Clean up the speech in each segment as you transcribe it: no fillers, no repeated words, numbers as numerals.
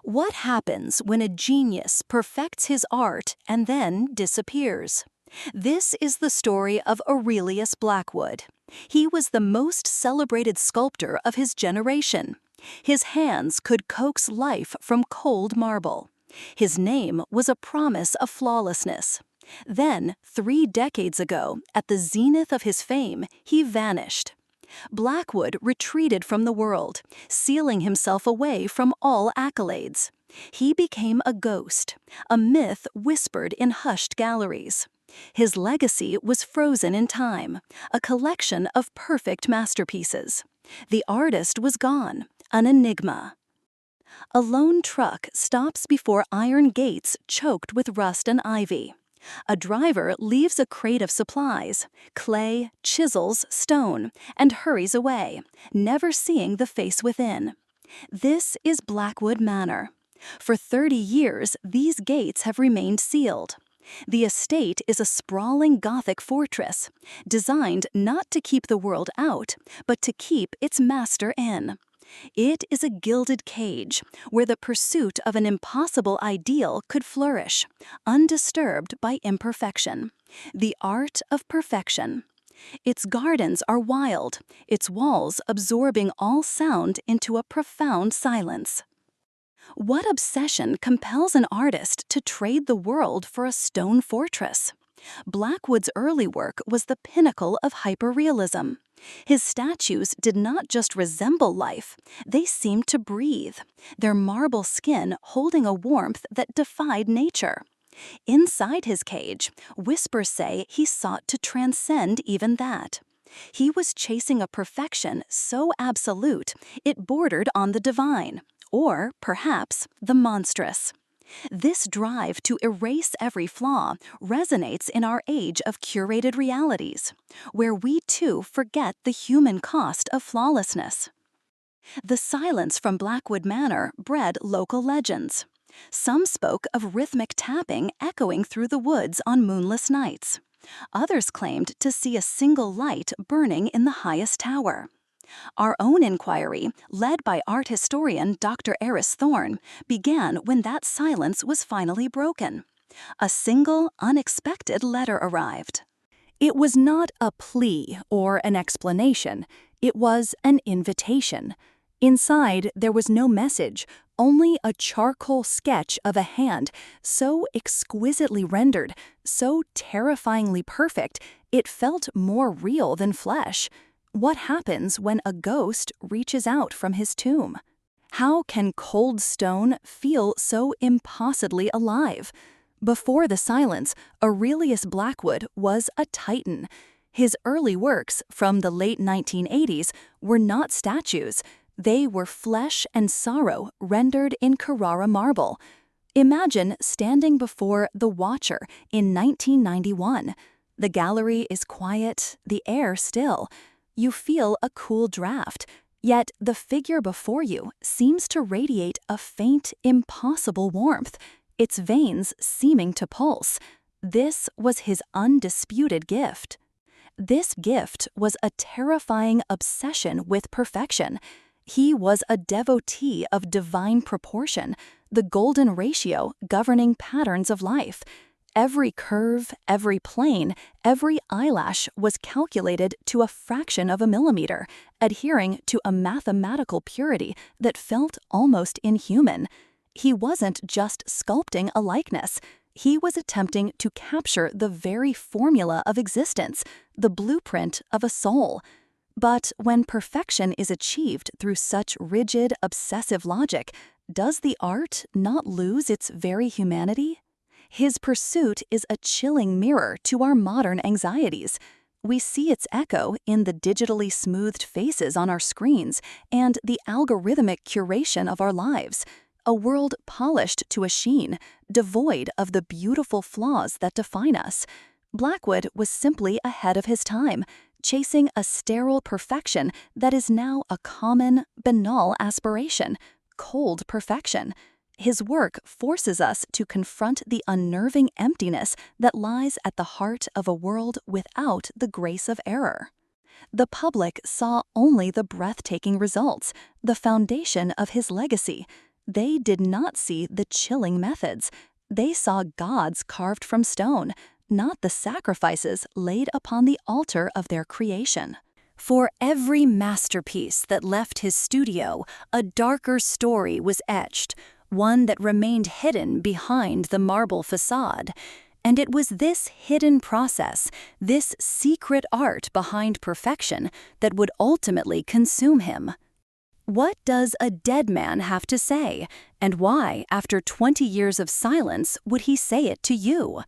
What happens when a genius perfects his art and then disappears? This is the story of Aurelius Blackwood. He was the most celebrated sculptor of his generation. His hands could coax life from cold marble. His name was a promise of flawlessness. Then, 3 decades ago, at the zenith of his fame, he vanished. Blackwood retreated from the world, sealing himself away from all accolades. He became a ghost, a myth whispered in hushed galleries. His legacy was frozen in time, a collection of perfect masterpieces. The artist was gone, an enigma. A lone truck stops before iron gates choked with rust and ivy. A driver leaves a crate of supplies, clay, chisels, stone, and hurries away, never seeing the face within. This is Blackwood Manor. For 30 years, these gates have remained sealed. The estate is a sprawling Gothic fortress, designed not to keep the world out, but to keep its master in. It is a gilded cage where the pursuit of an impossible ideal could flourish, undisturbed by imperfection. The art of perfection. Its gardens are wild, its walls absorbing all sound into a profound silence. What obsession compels an artist to trade the world for a stone fortress? Blackwood's early work was the pinnacle of hyperrealism. His statues did not just resemble life, they seemed to breathe, their marble skin holding a warmth that defied nature. Inside his cage, whispers say he sought to transcend even that. He was chasing a perfection so absolute it bordered on the divine, or perhaps the monstrous. This drive to erase every flaw resonates in our age of curated realities, where we too forget the human cost of flawlessness. The silence from Blackwood Manor bred local legends. Some spoke of rhythmic tapping echoing through the woods on moonless nights. Others claimed to see a single light burning in the highest tower. Our own inquiry, led by art historian Dr. Aris Thorne, began when that silence was finally broken. A single, unexpected letter arrived. It was not a plea or an explanation. It was an invitation. Inside, there was no message, only a charcoal sketch of a hand, so exquisitely rendered, so terrifyingly perfect, it felt more real than flesh. What happens when a ghost reaches out from his tomb? How can cold stone feel so impossibly alive? Before the silence, Aurelius Blackwood was a titan. His early works, from the late 1980s, were not statues. They were flesh and sorrow rendered in Carrara marble. Imagine standing before The Watcher in 1991. The gallery is quiet, the air still. You feel a cool draft, yet the figure before you seems to radiate a faint, impossible warmth, its veins seeming to pulse. This was his undisputed gift. This gift was a terrifying obsession with perfection. He was a devotee of divine proportion, the golden ratio governing patterns of life. Every curve, every plane, every eyelash was calculated to a fraction of a millimeter, adhering to a mathematical purity that felt almost inhuman. He wasn't just sculpting a likeness. He was attempting to capture the very formula of existence, the blueprint of a soul. But when perfection is achieved through such rigid, obsessive logic, does the art not lose its very humanity? His pursuit is a chilling mirror to our modern anxieties. We see its echo in the digitally smoothed faces on our screens and the algorithmic curation of our lives. A world polished to a sheen, devoid of the beautiful flaws that define us. Blackwood was simply ahead of his time, chasing a sterile perfection that is now a common, banal aspiration, cold perfection. His work forces us to confront the unnerving emptiness that lies at the heart of a world without the grace of error. The public saw only the breathtaking results, the foundation of his legacy. They did not see the chilling methods. They saw gods carved from stone, not the sacrifices laid upon the altar of their creation. For every masterpiece that left his studio, a darker story was etched, one that remained hidden behind the marble facade. And it was this hidden process, this secret art behind perfection, that would ultimately consume him. What does a dead man have to say, and why, after 20 years of silence, would he say it to you?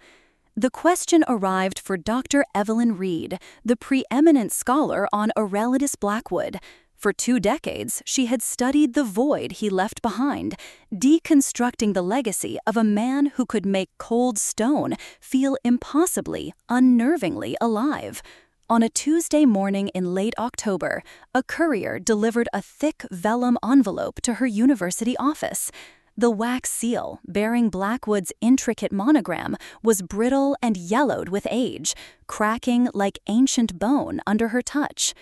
The question arrived for Dr. Evelyn Reed, the preeminent scholar on Aurelius Blackwood. For 2 decades, she had studied the void he left behind, deconstructing the legacy of a man who could make cold stone feel impossibly, unnervingly alive. On a Tuesday morning in late October, a courier delivered a thick vellum envelope to her university office. The wax seal, bearing Blackwood's intricate monogram, was brittle and yellowed with age, cracking like ancient bone under her touch.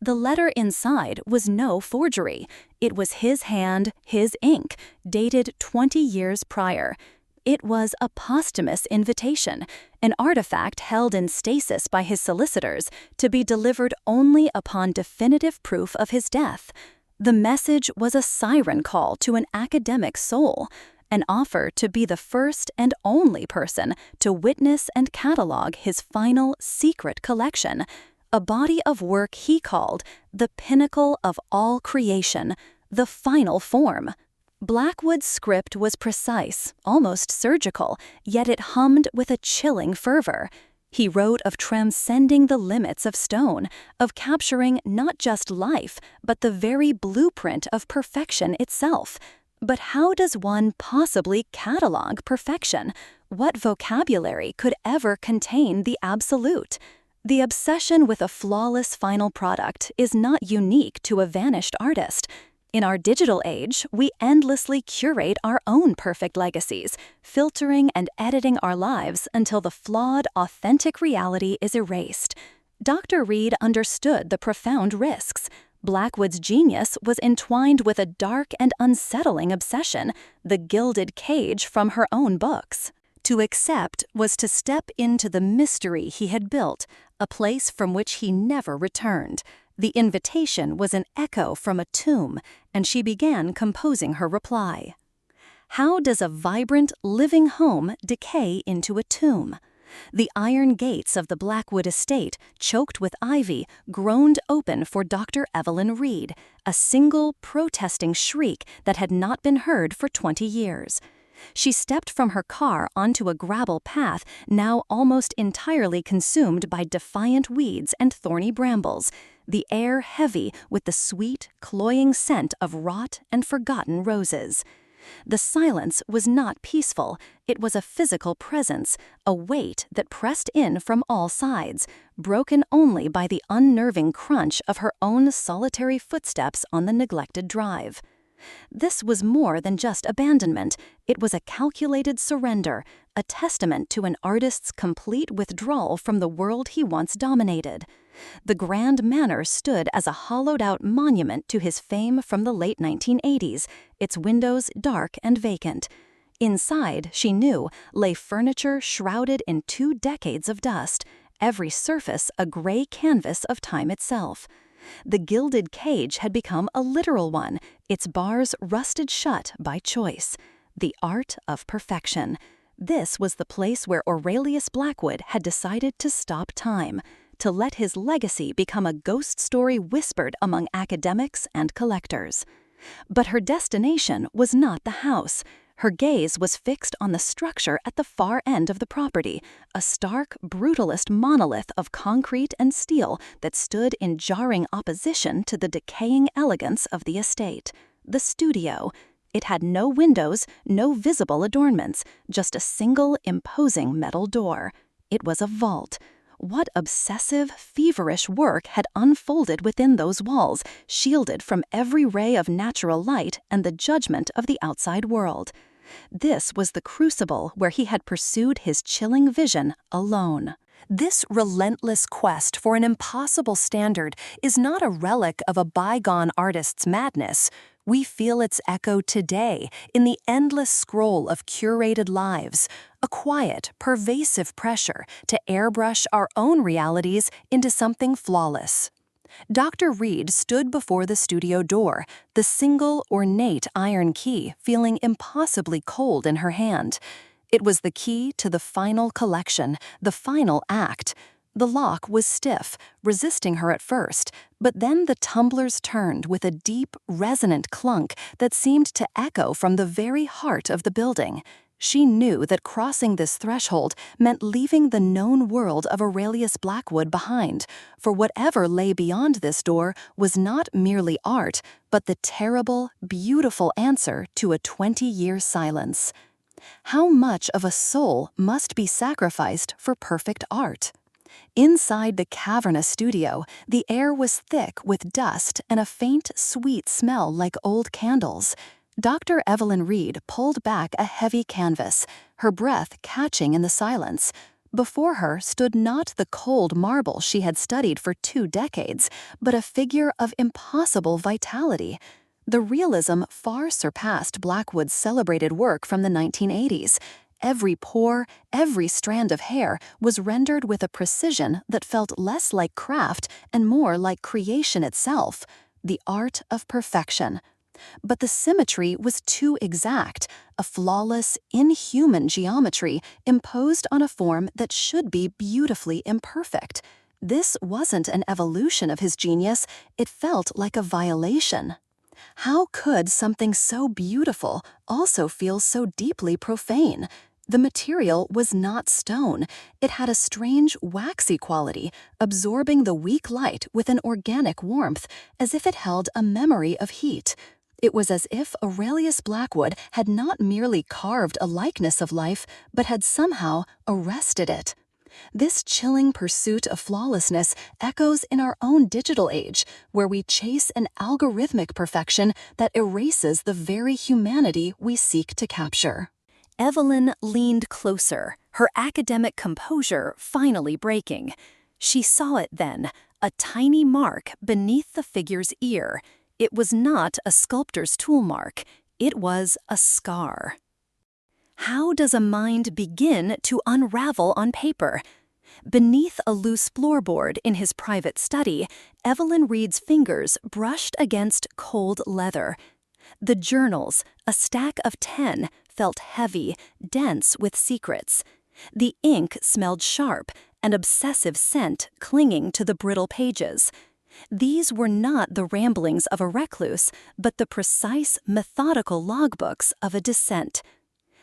The letter inside was no forgery. It was his hand, his ink, dated 20 years prior. It was a posthumous invitation, an artifact held in stasis by his solicitors to be delivered only upon definitive proof of his death. The message was a siren call to an academic soul, an offer to be the first and only person to witness and catalog his final secret collection, a body of work he called the pinnacle of all creation, the final form. Blackwood's script was precise, almost surgical, yet it hummed with a chilling fervor. He wrote of transcending the limits of stone, of capturing not just life, but the very blueprint of perfection itself. But how does one possibly catalog perfection? What vocabulary could ever contain the absolute? The obsession with a flawless final product is not unique to a vanished artist. In our digital age, we endlessly curate our own perfect legacies, filtering and editing our lives until the flawed, authentic reality is erased. Dr. Reed understood the profound risks. Blackwood's genius was entwined with a dark and unsettling obsession, the gilded cage from her own books. To accept was to step into the mystery he had built, a place from which he never returned. The invitation was an echo from a tomb, and she began composing her reply. How does a vibrant, living home decay into a tomb? The iron gates of the Blackwood estate, choked with ivy, groaned open for Dr. Evelyn Reed, a single, protesting shriek that had not been heard for 20 years. She stepped from her car onto a gravel path now almost entirely consumed by defiant weeds and thorny brambles, the air heavy with the sweet, cloying scent of rot and forgotten roses. The silence was not peaceful. It was a physical presence, a weight that pressed in from all sides, broken only by the unnerving crunch of her own solitary footsteps on the neglected drive. This was more than just abandonment. It was a calculated surrender, a testament to an artist's complete withdrawal from the world he once dominated. The Grand Manor stood as a hollowed-out monument to his fame from the late 1980s, its windows dark and vacant. Inside, she knew, lay furniture shrouded in 2 decades of dust, every surface a gray canvas of time itself. The gilded cage had become a literal one, its bars rusted shut by choice. The art of perfection. This was the place where Aurelius Blackwood had decided to stop time, to let his legacy become a ghost story whispered among academics and collectors. But her destination was not the house. Her gaze was fixed on the structure at the far end of the property, a stark, brutalist monolith of concrete and steel that stood in jarring opposition to the decaying elegance of the estate. The studio. It had no windows, no visible adornments, just a single, imposing metal door. It was a vault. What obsessive, feverish work had unfolded within those walls, shielded from every ray of natural light and the judgment of the outside world? This was the crucible where he had pursued his chilling vision alone. This relentless quest for an impossible standard is not a relic of a bygone artist's madness. We feel its echo today in the endless scroll of curated lives, a quiet, pervasive pressure to airbrush our own realities into something flawless. Dr. Reed stood before the studio door, the single ornate iron key feeling impossibly cold in her hand. It was the key to the final collection, the final act. The lock was stiff, resisting her at first, but then the tumblers turned with a deep, resonant clunk that seemed to echo from the very heart of the building. She knew that crossing this threshold meant leaving the known world of Aurelius Blackwood behind, for whatever lay beyond this door was not merely art, but the terrible, beautiful answer to a 20-year silence. How much of a soul must be sacrificed for perfect art? Inside the cavernous studio, the air was thick with dust and a faint, sweet smell like old candles. Dr. Evelyn Reed pulled back a heavy canvas, her breath catching in the silence. Before her stood not the cold marble she had studied for 2 decades, but a figure of impossible vitality. The realism far surpassed Blackwood's celebrated work from the 1980s. Every pore, every strand of hair was rendered with a precision that felt less like craft and more like creation itself, the art of perfection. But the symmetry was too exact, a flawless, inhuman geometry imposed on a form that should be beautifully imperfect. This wasn't an evolution of his genius, it felt like a violation. How could something so beautiful also feel so deeply profane? The material was not stone. It had a strange, waxy quality, absorbing the weak light with an organic warmth, as if it held a memory of heat. It was as if Aurelius Blackwood had not merely carved a likeness of life, but had somehow arrested it. This chilling pursuit of flawlessness echoes in our own digital age, where we chase an algorithmic perfection that erases the very humanity we seek to capture. Evelyn leaned closer, her academic composure finally breaking. She saw it then, a tiny mark beneath the figure's ear. It was not a sculptor's tool mark, it was a scar. How does a mind begin to unravel on paper? Beneath a loose floorboard in his private study, Evelyn Reed's fingers brushed against cold leather. The journals, a stack of 10, felt heavy, dense with secrets. The ink smelled sharp, an obsessive scent clinging to the brittle pages. These were not the ramblings of a recluse, but the precise, methodical logbooks of a descent.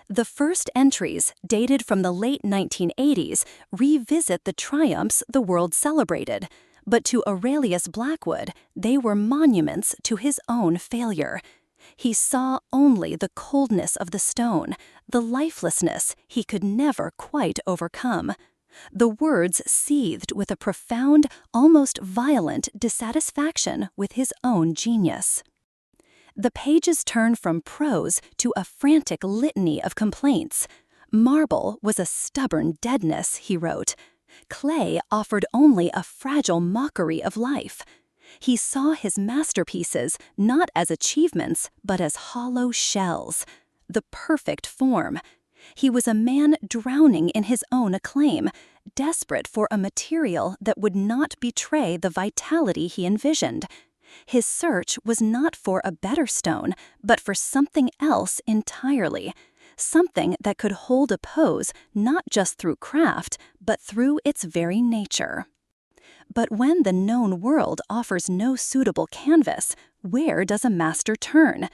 The first entries, dated from the late 1980s, revisit the triumphs the world celebrated, but to Aurelius Blackwood, they were monuments to his own failure. He saw only the coldness of the stone, the lifelessness he could never quite overcome. The words seethed with a profound, almost violent dissatisfaction with his own genius. The pages turned from prose to a frantic litany of complaints. Marble was a stubborn deadness, he wrote. Clay offered only a fragile mockery of life. He saw his masterpieces not as achievements, but as hollow shells. The perfect form. He was a man drowning in his own acclaim, desperate for a material that would not betray the vitality he envisioned. His search was not for a better stone, but for something else entirely, something that could hold a pose not just through craft, but through its very nature. But when the known world offers no suitable canvas, where does a master turn?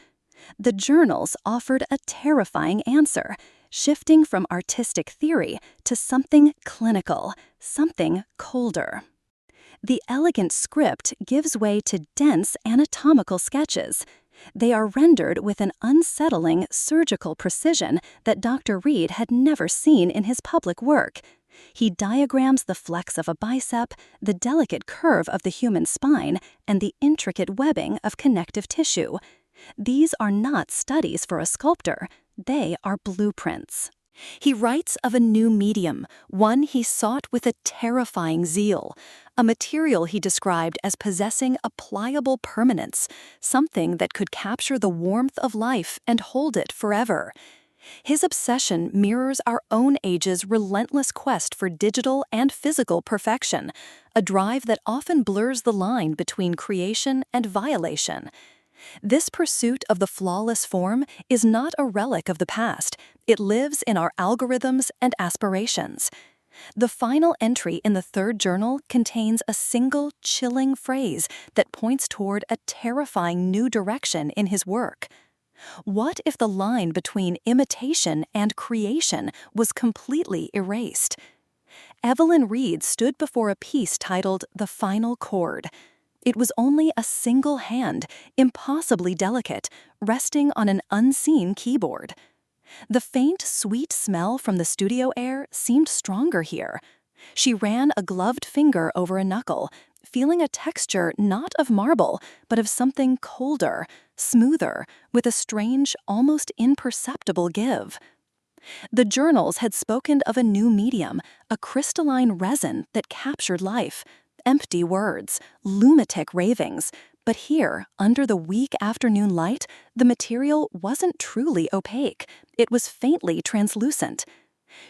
The journals offered a terrifying answer, shifting from artistic theory to something clinical, something colder. The elegant script gives way to dense anatomical sketches. They are rendered with an unsettling surgical precision that Dr. Reed had never seen in his public work. He diagrams the flex of a bicep, the delicate curve of the human spine, and the intricate webbing of connective tissue. These are not studies for a sculptor, they are blueprints. He writes of a new medium, one he sought with a terrifying zeal, a material he described as possessing a pliable permanence, something that could capture the warmth of life and hold it forever. His obsession mirrors our own age's relentless quest for digital and physical perfection, a drive that often blurs the line between creation and violation. This pursuit of the flawless form is not a relic of the past. It lives in our algorithms and aspirations. The final entry in the third journal contains a single chilling phrase that points toward a terrifying new direction in his work. What if the line between imitation and creation was completely erased? Evelyn Reed stood before a piece titled The Final Chord. It was only a single hand, impossibly delicate, resting on an unseen keyboard. The faint, sweet smell from the studio air seemed stronger here. She ran a gloved finger over a knuckle, feeling a texture not of marble, but of something colder, smoother, with a strange, almost imperceptible give. The journals had spoken of a new medium, a crystalline resin that captured life. Empty words, lunatic ravings, but here, under the weak afternoon light, the material wasn't truly opaque. It was faintly translucent.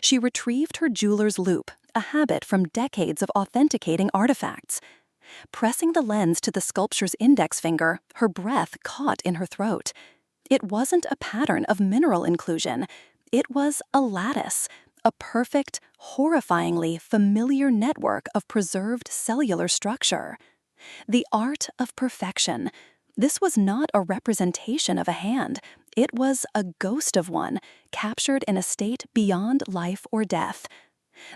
She retrieved her jeweler's loupe, a habit from decades of authenticating artifacts. Pressing the lens to the sculpture's index finger, her breath caught in her throat. It wasn't a pattern of mineral inclusion. It was a lattice, a perfect, horrifyingly familiar network of preserved cellular structure. The art of perfection. This was not a representation of a hand. It was a ghost of one, captured in a state beyond life or death.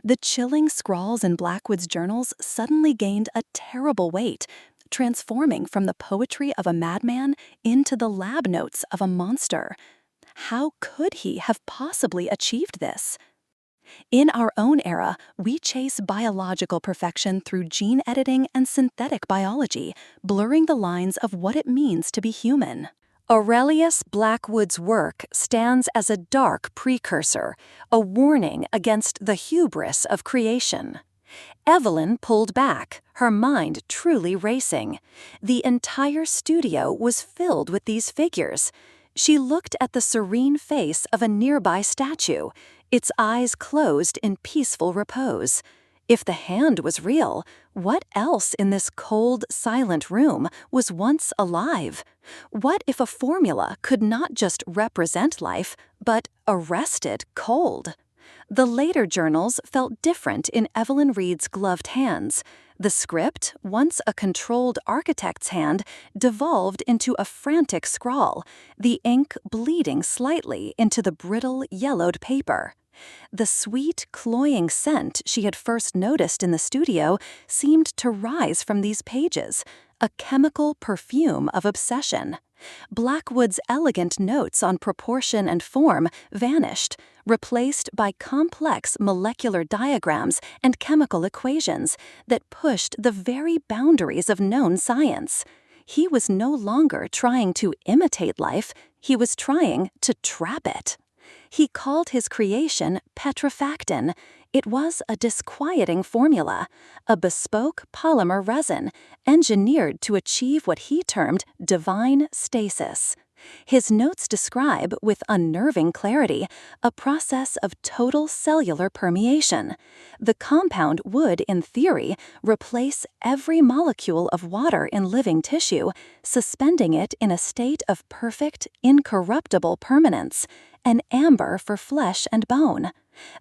The chilling scrawls in Blackwood's journals suddenly gained a terrible weight, transforming from the poetry of a madman into the lab notes of a monster. How could he have possibly achieved this? In our own era, we chase biological perfection through gene editing and synthetic biology, blurring the lines of what it means to be human. Aurelius Blackwood's work stands as a dark precursor, a warning against the hubris of creation. Evelyn pulled back, her mind truly racing. The entire studio was filled with these figures. She looked at the serene face of a nearby statue, its eyes closed in peaceful repose. If the hand was real, what else in this cold, silent room was once alive? What if a formula could not just represent life, but arrest it cold? The later journals felt different in Evelyn Reed's gloved hands. The script, once a controlled architect's hand, devolved into a frantic scrawl, the ink bleeding slightly into the brittle, yellowed paper. The sweet, cloying scent she had first noticed in the studio seemed to rise from these pages, a chemical perfume of obsession. Blackwood's elegant notes on proportion and form vanished, replaced by complex molecular diagrams and chemical equations that pushed the very boundaries of known science. He was no longer trying to imitate life, he was trying to trap it. He called his creation petrifactin. It was a disquieting formula, a bespoke polymer resin, engineered to achieve what he termed divine stasis. His notes describe, with unnerving clarity, a process of total cellular permeation. The compound would, in theory, replace every molecule of water in living tissue, suspending it in a state of perfect, incorruptible permanence, an amber for flesh and bone.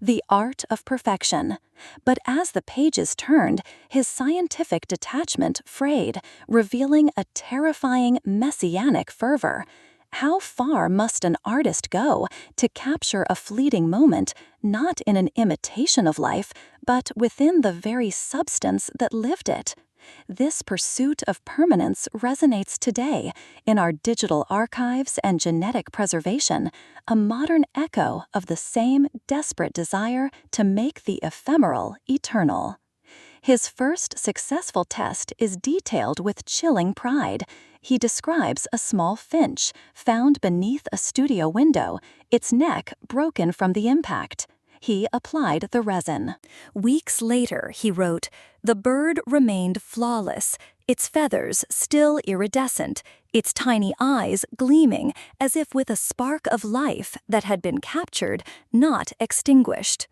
The art of perfection. But as the pages turned, his scientific detachment frayed, revealing a terrifying messianic fervor. How far must an artist go to capture a fleeting moment, not in an imitation of life, but within the very substance that lived it? This pursuit of permanence resonates today in our digital archives and genetic preservation, a modern echo of the same desperate desire to make the ephemeral eternal. His first successful test is detailed with chilling pride. He describes a small finch found beneath a studio window, its neck broken from the impact. He applied the resin. Weeks later, he wrote, "The bird remained flawless, its feathers still iridescent, its tiny eyes gleaming as if with a spark of life that had been captured, not extinguished."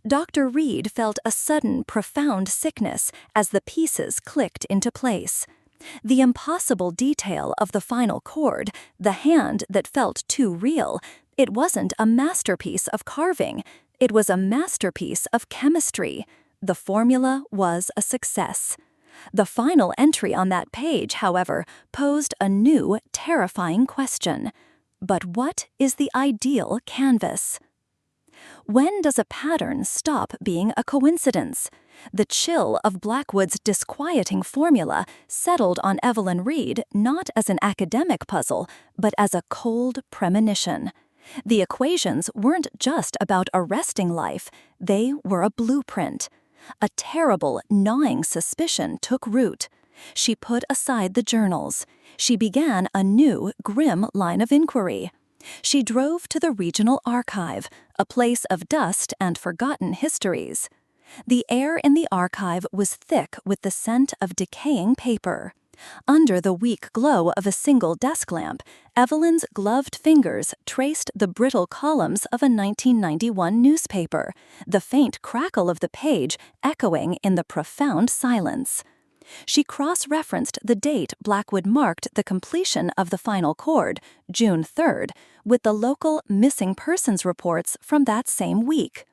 Dr. Reed felt a sudden, profound sickness as the pieces clicked into place. The impossible detail of the final chord, the hand that felt too real, it wasn't a masterpiece of carving, it was a masterpiece of chemistry. The formula was a success. The final entry on that page, however, posed a new, terrifying question. But what is the ideal canvas? When does a pattern stop being a coincidence? The chill of Blackwood's disquieting formula settled on Evelyn Reed not as an academic puzzle, but as a cold premonition. The equations weren't just about arresting life, they were a blueprint. A terrible, gnawing suspicion took root. She put aside the journals. She began a new, grim line of inquiry. She drove to the regional archive, a place of dust and forgotten histories. The air in the archive was thick with the scent of decaying paper. Under the weak glow of a single desk lamp, Evelyn's gloved fingers traced the brittle columns of a 1991 newspaper, the faint crackle of the page echoing in the profound silence. She cross-referenced the date Blackwood marked the completion of the final chord, June 3rd, with the local missing persons reports from that same week.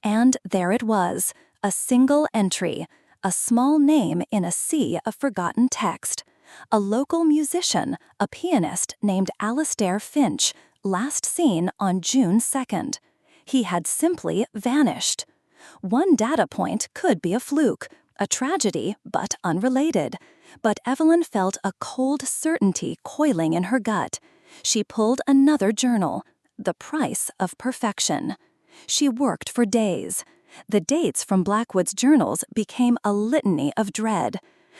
And there it was, a single entry, a small name in a sea of forgotten text. A local musician, a pianist named Alastair Finch, last seen on June 2nd. He had simply vanished. One data point could be a fluke, a tragedy, but unrelated. But Evelyn felt a cold certainty coiling in her gut. She pulled another journal, The Price of Perfection. She worked for days. The dates from Blackwood's journals became a litany of dread.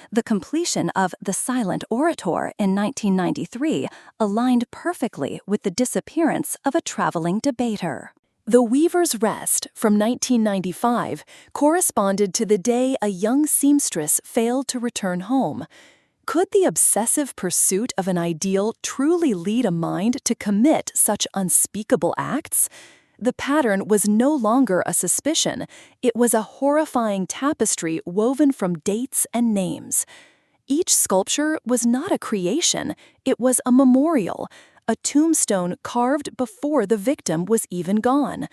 The completion of The Silent Orator in 1993 aligned perfectly with the disappearance of a traveling debater. The Weaver's Rest from 1995 corresponded to the day a young seamstress failed to return home. Could the obsessive pursuit of an ideal truly lead a mind to commit such unspeakable acts? The pattern was no longer a suspicion, it was a horrifying tapestry woven from dates and names. Each sculpture was not a creation, it was a memorial, a tombstone carved before the victim was even gone.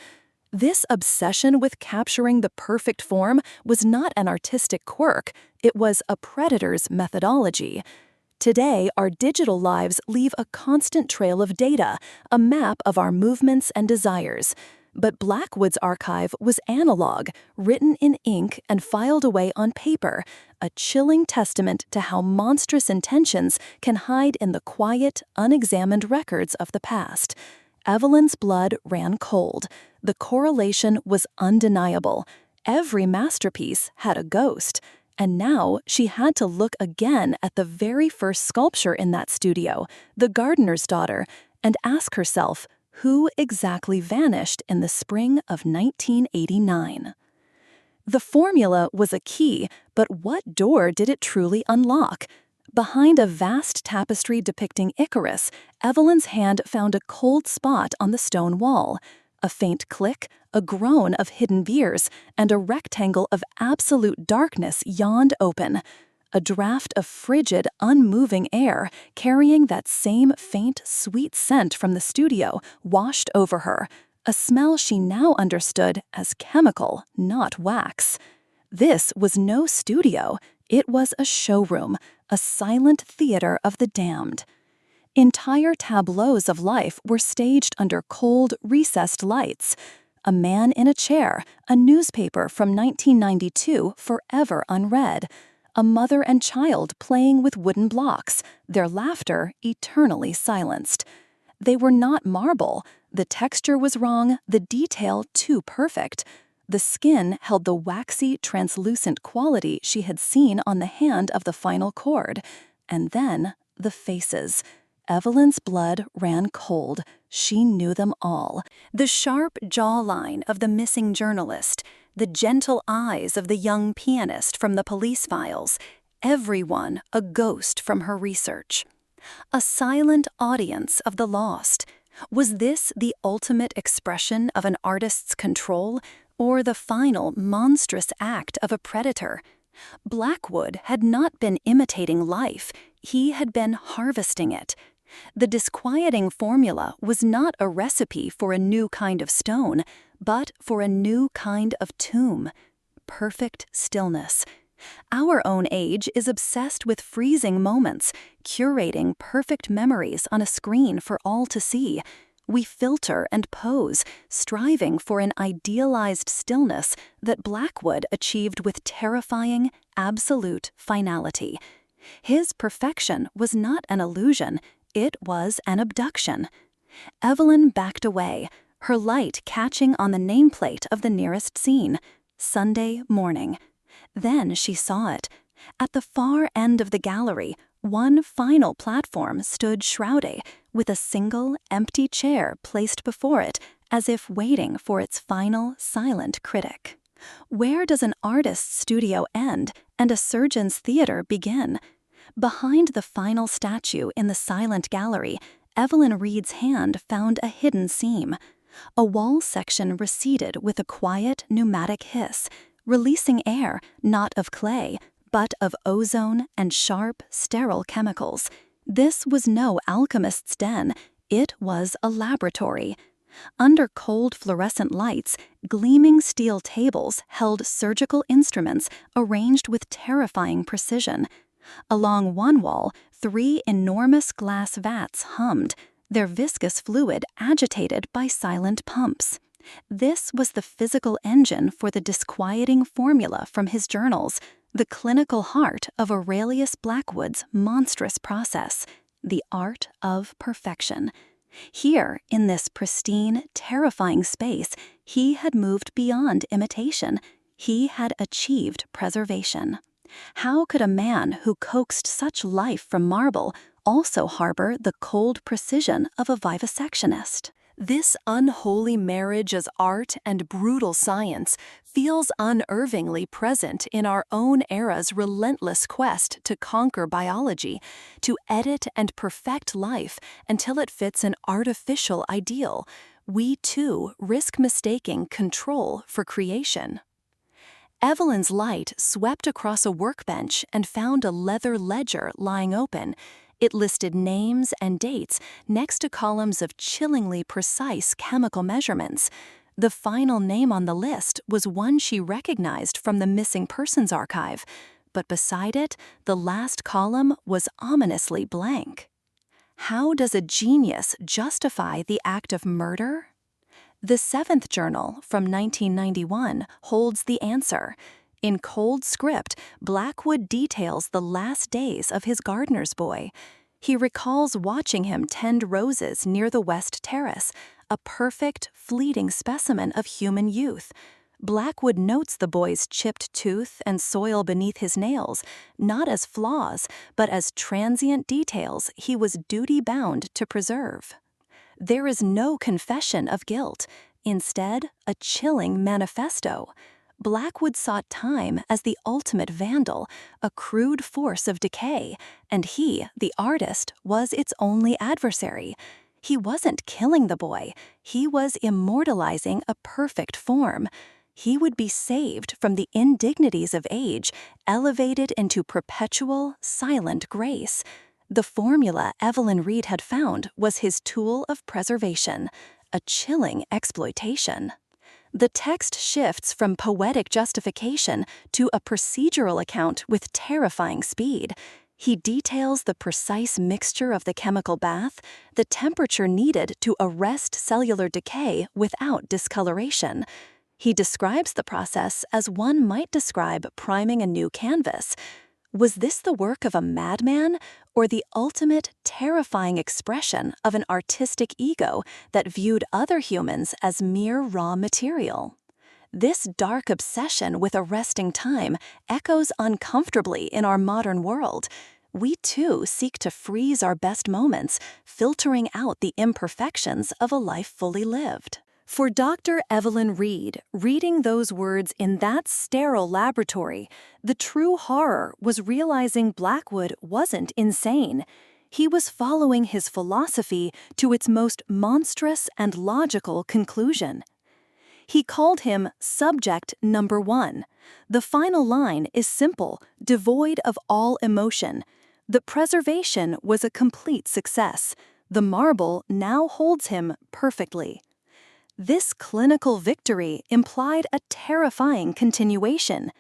This obsession with capturing the perfect form was not an artistic quirk, it was a predator's methodology. Today, our digital lives leave a constant trail of data, a map of our movements and desires. But Blackwood's archive was analog, written in ink and filed away on paper, a chilling testament to how monstrous intentions can hide in the quiet, unexamined records of the past. Evelyn's blood ran cold. The correlation was undeniable. Every masterpiece had a ghost. And now she had to look again at the very first sculpture in that studio, The Gardener's Daughter, and ask herself, who exactly vanished in the spring of 1989? The formula was a key, but what door did it truly unlock? Behind a vast tapestry depicting Icarus, Evelyn's hand found a cold spot on the stone wall. A faint click, a groan of hidden veers, and a rectangle of absolute darkness yawned open. A draft of frigid, unmoving air, carrying that same faint, sweet scent from the studio, washed over her, a smell she now understood as chemical, not wax. This was no studio, it was a showroom, a silent theater of the damned. Entire tableaus of life were staged under cold, recessed lights. A man in a chair, a newspaper from 1992 forever unread. A mother and child playing with wooden blocks, their laughter eternally silenced. They were not marble. The texture was wrong, the detail too perfect. The skin held the waxy, translucent quality she had seen on the hand of the final chord. And then The faces. Evelyn's blood ran cold. She knew them all. The sharp jawline of the missing journalist, the gentle eyes of the young pianist from the police files, everyone a ghost from her research. A silent audience of the lost. Was this the ultimate expression of an artist's control, or the final monstrous act of a predator? Blackwood had not been imitating life, he had been harvesting it. The disquieting formula was not a recipe for a new kind of stone, but for a new kind of tomb. Perfect stillness. Our own age is obsessed with freezing moments, curating perfect memories on a screen for all to see. We filter and pose, striving for an idealized stillness that Blackwood achieved with terrifying, absolute finality. His perfection was not an illusion, it was an abduction. Evelyn backed away, her light catching on the nameplate of the nearest scene. Sunday morning. Then she saw it. At the far end of the gallery, one final platform stood shrouded, with a single empty chair placed before it, as if waiting for its final silent critic. Where does an artist's studio end and a surgeon's theater begin? Behind the final statue in the silent gallery, Evelyn Reed's hand found a hidden seam. A wall section receded with a quiet pneumatic hiss, releasing air not of clay, but of ozone and sharp, sterile chemicals. This was no alchemist's den, it was a laboratory. Under cold fluorescent lights, gleaming steel tables held surgical instruments arranged with terrifying precision. Along one wall, 3 enormous glass vats hummed, their viscous fluid agitated by silent pumps. This was the physical engine for the disquieting formula from his journals, the clinical heart of Aurelius Blackwood's monstrous process, the art of perfection. Here, in this pristine, terrifying space, he had moved beyond imitation. He had achieved preservation. How could a man who coaxed such life from marble also harbor the cold precision of a vivisectionist? This unholy marriage as art and brutal science feels unervingly present in our own era's relentless quest to conquer biology, to edit and perfect life until it fits an artificial ideal. We, too, risk mistaking control for creation. Evelyn's light swept across a workbench and found a leather ledger lying open. It listed names and dates next to columns of chillingly precise chemical measurements. The final name on the list was one she recognized from the missing persons archive, but beside it, the last column was ominously blank. How does a genius justify the act of murder? The 7th Journal from 1991 holds the answer. In cold script, Blackwood details the last days of his gardener's boy. He recalls watching him tend roses near the West Terrace, a perfect, fleeting specimen of human youth. Blackwood notes the boy's chipped tooth and soil beneath his nails, not as flaws, but as transient details he was duty-bound to preserve. There is no confession of guilt, instead, a chilling manifesto. Blackwood sought time as the ultimate vandal, a crude force of decay, and he, the artist, was its only adversary. He wasn't killing the boy, he was immortalizing a perfect form. He would be saved from the indignities of age, elevated into perpetual, silent grace. The formula Evelyn Reed had found was his tool of preservation, a chilling exploitation. The text shifts from poetic justification to a procedural account with terrifying speed. He details the precise mixture of the chemical bath, the temperature needed to arrest cellular decay without discoloration. He describes the process as one might describe priming a new canvas. Was this the work of a madman, or the ultimate, terrifying expression of an artistic ego that viewed other humans as mere raw material? This dark obsession with arresting time echoes uncomfortably in our modern world. We too seek to freeze our best moments, filtering out the imperfections of a life fully lived. For Dr. Evelyn Reed, reading those words in that sterile laboratory, the true horror was realizing Blackwood wasn't insane. He was following his philosophy to its most monstrous and logical conclusion. He called him Subject Number 1. The final line is simple, devoid of all emotion. The preservation was a complete success. The marble now holds him perfectly. This clinical victory implied a terrifying continuation.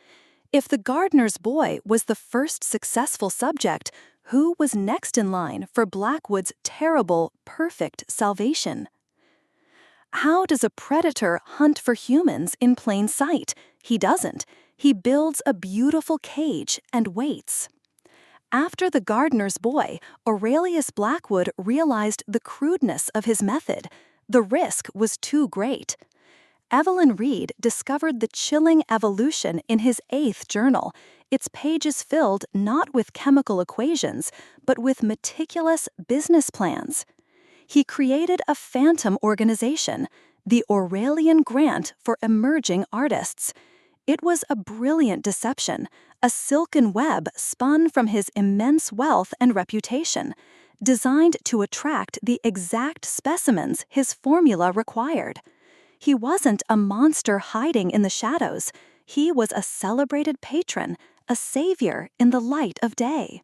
If the gardener's boy was the first successful subject, who was next in line for Blackwood's terrible, perfect salvation? How does a predator hunt for humans in plain sight? He doesn't. He builds a beautiful cage and waits. After the gardener's boy, Aurelius Blackwood realized the crudeness of his method. The risk was too great. Evelyn Reed discovered the chilling evolution in his 8th journal, its pages filled not with chemical equations, but with meticulous business plans. He created a phantom organization, the Aurelian Grant for Emerging Artists. It was a brilliant deception, a silken web spun from his immense wealth and reputation, designed to attract the exact specimens his formula required. He wasn't a monster hiding in the shadows. He was a celebrated patron, a savior in the light of day.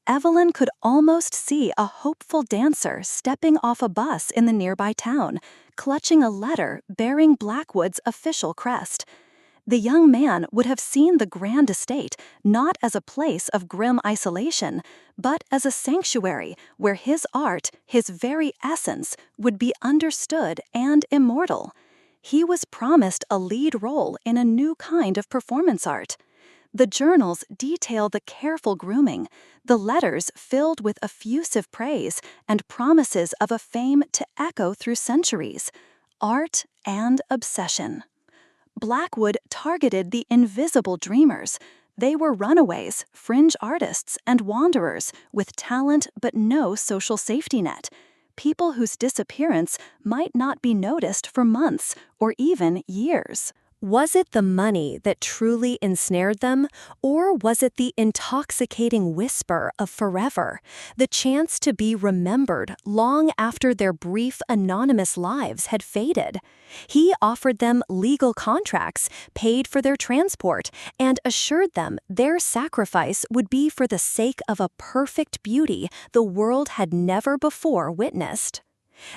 Evelyn could almost see a hopeful dancer stepping off a bus in the nearby town, clutching a letter bearing Blackwood's official crest. The young man would have seen the grand estate not as a place of grim isolation, but as a sanctuary where his art, his very essence, would be understood and immortal. He was promised a lead role in a new kind of performance art. The journals detail the careful grooming, the letters filled with effusive praise and promises of a fame to echo through centuries. Art and obsession. Blackwood targeted the invisible dreamers. They were runaways, fringe artists, and wanderers with talent but no social safety net. People whose disappearance might not be noticed for months or even years. Was it the money that truly ensnared them, or was it the intoxicating whisper of forever, the chance to be remembered long after their brief anonymous lives had faded? He offered them legal contracts, paid for their transport, and assured them their sacrifice would be for the sake of a perfect beauty the world had never before witnessed.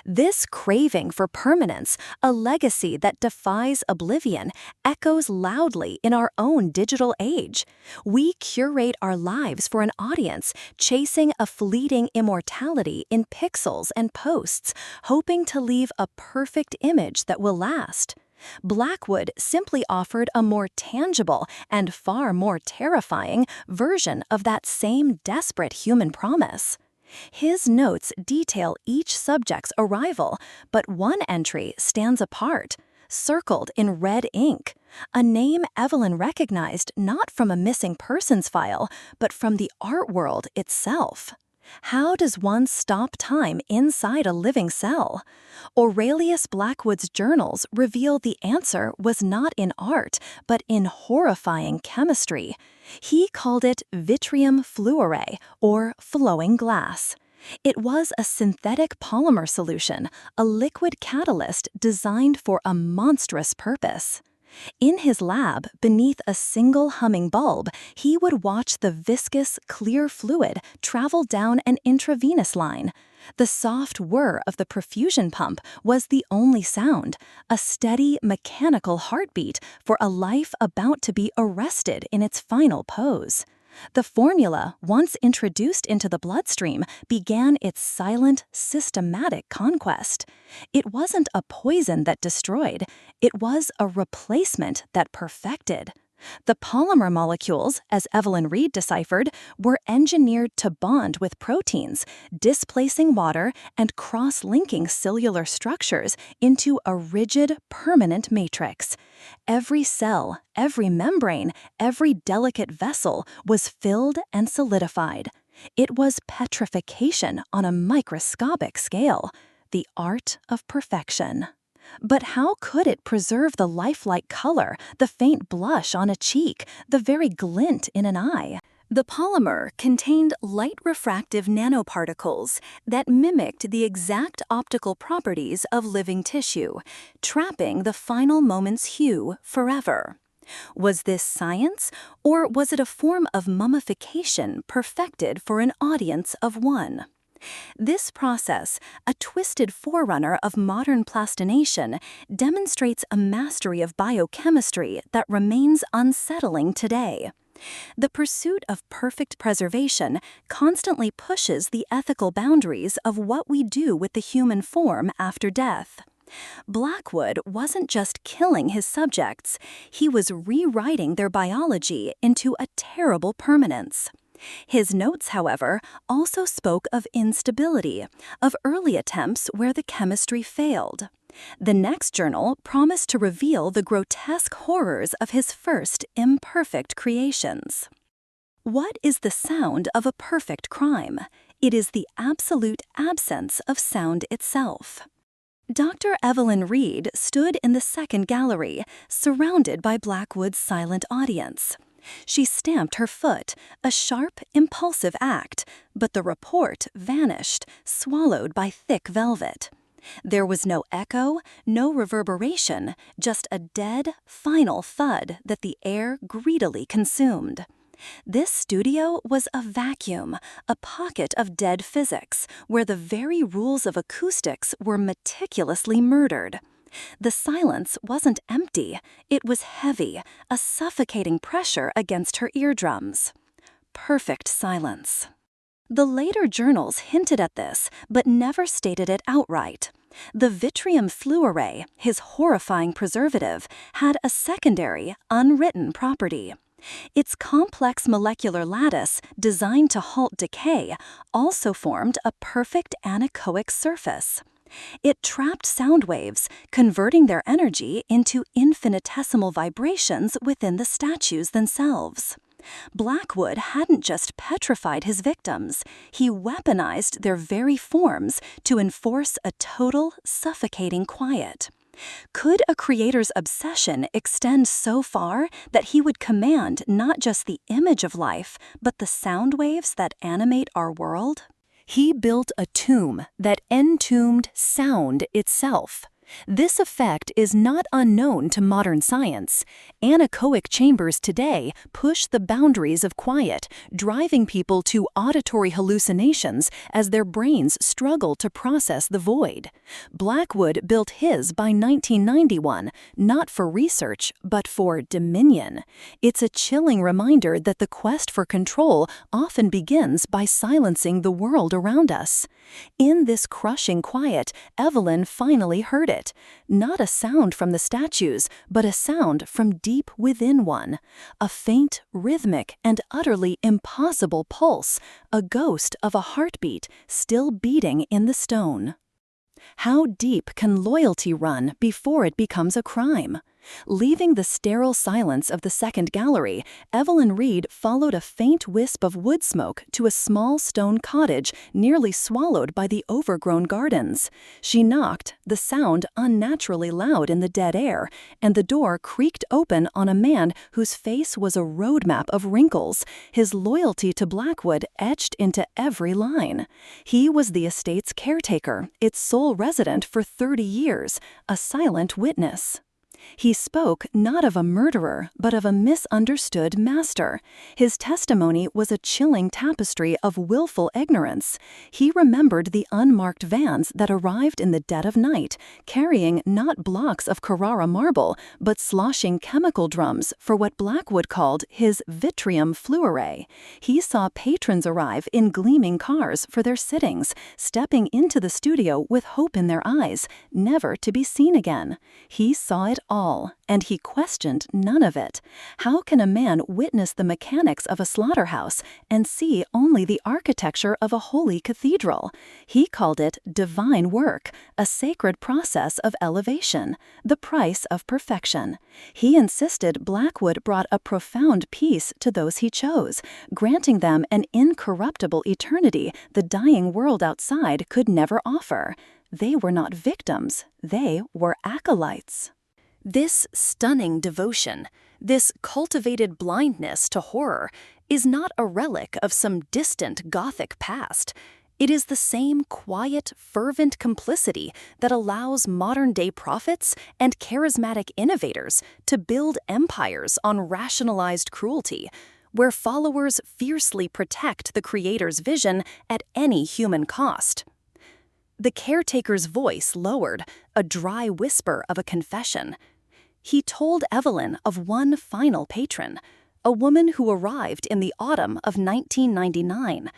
This craving for permanence, a legacy that defies oblivion, echoes loudly in our own digital age. We curate our lives for an audience, chasing a fleeting immortality in pixels and posts, hoping to leave a perfect image that will last. Blackwood simply offered a more tangible and far more terrifying version of that same desperate human promise. His notes detail each subject's arrival, but one entry stands apart, circled in red ink, a name Evelyn recognized not from a missing persons file, but from the art world itself. How does one stop time inside a living cell? Aurelius Blackwood's journals reveal the answer was not in art, but in horrifying chemistry. He called it vitrium fluoride, or flowing glass. It was a synthetic polymer solution, a liquid catalyst designed for a monstrous purpose. In his lab, beneath a single humming bulb, he would watch the viscous, clear fluid travel down an intravenous line. The soft whir of the perfusion pump was the only sound, a steady, mechanical heartbeat for a life about to be arrested in its final pose. The formula, once introduced into the bloodstream, began its silent, systematic conquest. It wasn't a poison that destroyed, it was a replacement that perfected. The polymer molecules, as Evelyn Reed deciphered, were engineered to bond with proteins, displacing water and cross-linking cellular structures into a rigid, permanent matrix. Every cell, every membrane, every delicate vessel was filled and solidified. It was petrification on a microscopic scale, the art of perfection. But how could it preserve the lifelike color, the faint blush on a cheek, the very glint in an eye? The polymer contained light-refractive nanoparticles that mimicked the exact optical properties of living tissue, trapping the final moment's hue forever. Was this science, or was it a form of mummification perfected for an audience of one? This process, a twisted forerunner of modern plastination, demonstrates a mastery of biochemistry that remains unsettling today. The pursuit of perfect preservation constantly pushes the ethical boundaries of what we do with the human form after death. Blackwood wasn't just killing his subjects, he was rewriting their biology into a terrible permanence. His notes, however, also spoke of instability, of early attempts where the chemistry failed. The next journal promised to reveal the grotesque horrors of his first imperfect creations. What is the sound of a perfect crime? It is the absolute absence of sound itself. Dr. Evelyn Reed stood in the second gallery, surrounded by Blackwood's silent audience. She stamped her foot, a sharp, impulsive act, but the report vanished, swallowed by thick velvet. There was no echo, no reverberation, just a dead, final thud that the air greedily consumed. This studio was a vacuum, a pocket of dead physics, where the very rules of acoustics were meticulously murdered. The silence wasn't empty, it was heavy, a suffocating pressure against her eardrums. Perfect silence. The later journals hinted at this, but never stated it outright. The vitrium fluoride, his horrifying preservative, had a secondary, unwritten property. Its complex molecular lattice, designed to halt decay, also formed a perfect anechoic surface. It trapped sound waves, converting their energy into infinitesimal vibrations within the statues themselves. Blackwood hadn't just petrified his victims, he weaponized their very forms to enforce a total, suffocating quiet. Could a creator's obsession extend so far that he would command not just the image of life, but the sound waves that animate our world? He built a tomb that entombed sound itself. This effect is not unknown to modern science. Anechoic chambers today push the boundaries of quiet, driving people to auditory hallucinations as their brains struggle to process the void. Blackwood built his by 1991, not for research, but for dominion. It's a chilling reminder that the quest for control often begins by silencing the world around us. In this crushing quiet, Evelyn finally heard it. Not a sound from the statues, but a sound from deep within one. A faint, rhythmic, and utterly impossible pulse, a ghost of a heartbeat still beating in the stone. How deep can loyalty run before it becomes a crime? Leaving the sterile silence of the second gallery, Evelyn Reed followed a faint wisp of wood smoke to a small stone cottage nearly swallowed by the overgrown gardens. She knocked, the sound unnaturally loud in the dead air, and the door creaked open on a man whose face was a roadmap of wrinkles, his loyalty to Blackwood etched into every line. He was the estate's caretaker, its sole resident for 30 years, a silent witness. He spoke not of a murderer, but of a misunderstood master. His testimony was a chilling tapestry of willful ignorance. He remembered the unmarked vans that arrived in the dead of night, carrying not blocks of Carrara marble, but sloshing chemical drums for what Blackwood called his vitrium fluoride. He saw patrons arrive in gleaming cars for their sittings, stepping into the studio with hope in their eyes, never to be seen again. He saw it all, and he questioned none of it. How can a man witness the mechanics of a slaughterhouse and see only the architecture of a holy cathedral? He called it divine work, a sacred process of elevation, the price of perfection. He insisted Blackwood brought a profound peace to those he chose, granting them an incorruptible eternity the dying world outside could never offer. They were not victims, they were acolytes. This stunning devotion, this cultivated blindness to horror, is not a relic of some distant Gothic past. It is the same quiet, fervent complicity that allows modern-day prophets and charismatic innovators to build empires on rationalized cruelty, where followers fiercely protect the creator's vision at any human cost. The caretaker's voice lowered, a dry whisper of a confession. He told Evelyn of one final patron, a woman who arrived in the autumn of 1999,